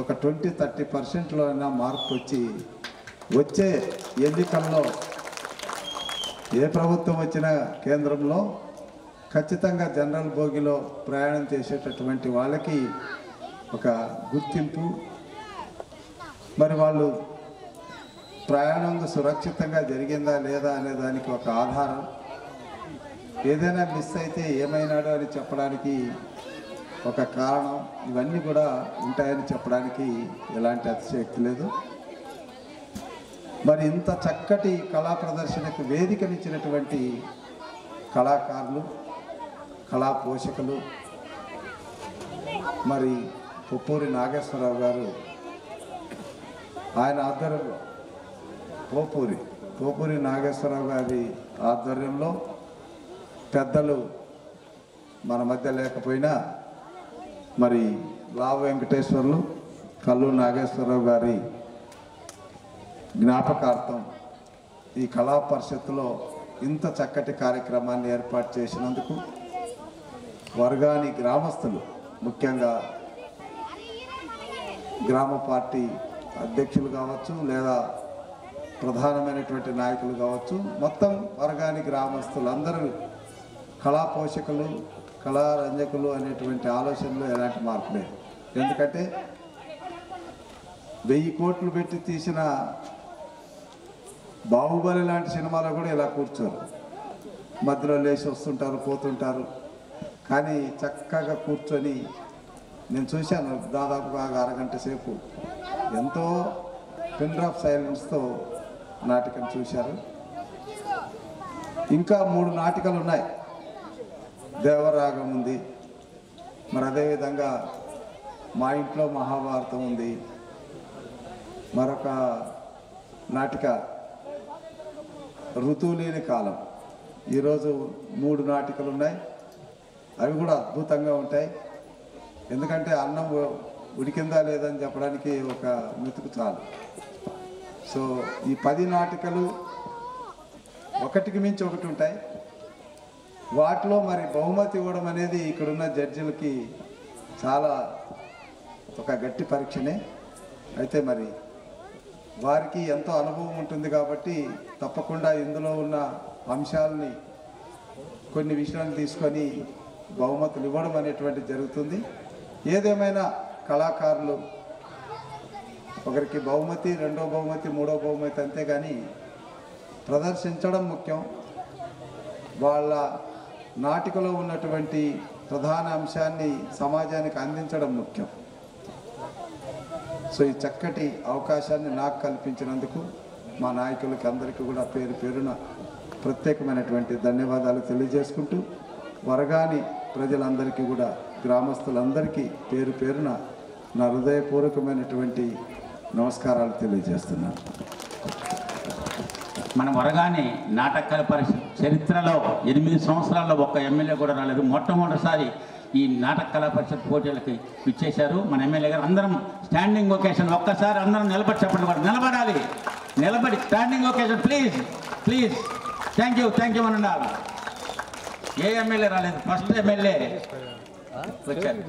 ఒక 20-30% అయినా మార్పు వచ్చే ఎన్నికల్లో ఏ ప్రభుత్వం వచ్చినా కేంద్రంలో ఖచ్చితంగా జనరల్ బోగిలో ప్రయాణం చేసేటటువంటి వాళ్ళకి ఒక గుర్తింపు, మరి వాళ్ళు ప్రయాణం సురక్షితంగా జరిగిందా లేదా అనే దానికి ఒక ఆధారం, ఏదైనా మిస్ అయితే ఏమైనాడో అని చెప్పడానికి ఒక కారణం, ఇవన్నీ కూడా ఉంటాయని చెప్పడానికి ఎలాంటి అతిశయోక్తి లేదు. మరి ఇంత చక్కటి కళా ప్రదర్శనకు వేదికనిచ్చినటువంటి కళాకారులు, కళా పోషకులు, మరి పొప్పూరి నాగేశ్వరరావు గారు, ఆయన ఆధ్వర్యంలో పోపూరి నాగేశ్వరరావు గారి ఆధ్వర్యంలో పెద్దలు మన మధ్య లేకపోయినా మరి లావు వెంకటేశ్వర్లు, కల్లు నాగేశ్వరరావు గారి జ్ఞాపకార్థం ఈ కళా పరిషత్తులో ఇంత చక్కటి కార్యక్రమాన్ని ఏర్పాటు చేసినందుకు వర్గాని గ్రామస్తులు, ముఖ్యంగా గ్రామ పార్టీ అధ్యక్షులు కావచ్చు లేదా ప్రధానమైనటువంటి నాయకులు కావచ్చు, మొత్తం వర్గాని గ్రామస్తులందరూ కళా పోషకులు, కళారంజకులు అనేటువంటి ఆలోచనలో ఎలాంటి మార్పు లేదు. ఎందుకంటే 1000 కోట్లు పెట్టి తీసిన బాహుబలి లాంటి సినిమాలో కూడా ఇలా కూర్చోరు, మధ్యలో లేచి వస్తుంటారు పోతుంటారు. కానీ చక్కగా కూర్చొని నేను చూశాను, దాదాపుగా 1 అరగంట సేపు ఎంతో పిన్ డ్రాప్ సైలెన్స్తో నాటకం చూశారు. ఇంకా 3 నాటికలు ఉన్నాయి. దేవరాగం ఉంది, మరి అదేవిధంగా మా ఇంట్లో మహాభారతం ఉంది, మరొక నాటిక ఋతువు లేని కాలం. ఈరోజు 3 నాటికలు ఉన్నాయి. అవి కూడా అద్భుతంగా ఉంటాయి. ఎందుకంటే అన్నం ఉడికిందా లేదని చెప్పడానికి ఒక మెతుకు చాలు. సో ఈ 10 నాటికలు ఒకటికి మించి ఒకటి ఉంటాయి. వాటిలో మరి బహుమతి ఇవ్వడం అనేది ఇక్కడున్న జడ్జిలకి చాలా ఒక గట్టి పరీక్షనే. అయితే మరి వారికి ఎంతో అనుభవం ఉంటుంది కాబట్టి తప్పకుండా ఇందులో ఉన్న అంశాలని కొన్ని విషయాలు తీసుకొని బహుమతులు ఇవ్వడం అనేటువంటి జరుగుతుంది. ఏదేమైనా కళాకారులు ఒకరికి బహుమతి, 2వ బహుమతి, 3వ బహుమతి అంతేగాని ప్రదర్శించడం ముఖ్యం. వాళ్ళ నాటికలో ఉన్నటువంటి ప్రధాన అంశాన్ని సమాజానికి అందించడం ముఖ్యం. సో ఈ చక్కటి అవకాశాన్ని నాకు కల్పించినందుకు మా నాయకులకి అందరికీ కూడా పేరు పేరున ప్రత్యేకమైనటువంటి ధన్యవాదాలు తెలియజేసుకుంటూ, వరగాని ప్రజలందరికీ కూడా, గ్రామస్తులందరికీ పేరు పేరున నా హృదయపూర్వకమైనటువంటి నమస్కారాలు తెలియజేస్తున్నాను. మన వరగాని నాటక కళ పరిషత్ చరిత్రలో 8 సంవత్సరాల్లో ఒక్క ఎమ్మెల్యే కూడా రాలేదు. మొట్టమొదటిసారి ఈ నాటక కళా పరిషత్ పోటీలకి ఇచ్చేశారు మన ఎమ్మెల్యే గారు. అందరం స్టాండింగ్ ఒకేషన్, ఒక్కసారి అందరం నిలబడి చెప్పండి, కూడా నిలబడాలి, నిలబడి standing ovation please please. Thank you అని ఉండాలి. ఏ ఎమ్మెల్యే రాలేదు, ఫస్ట్ ఎమ్మెల్యే వచ్చారు.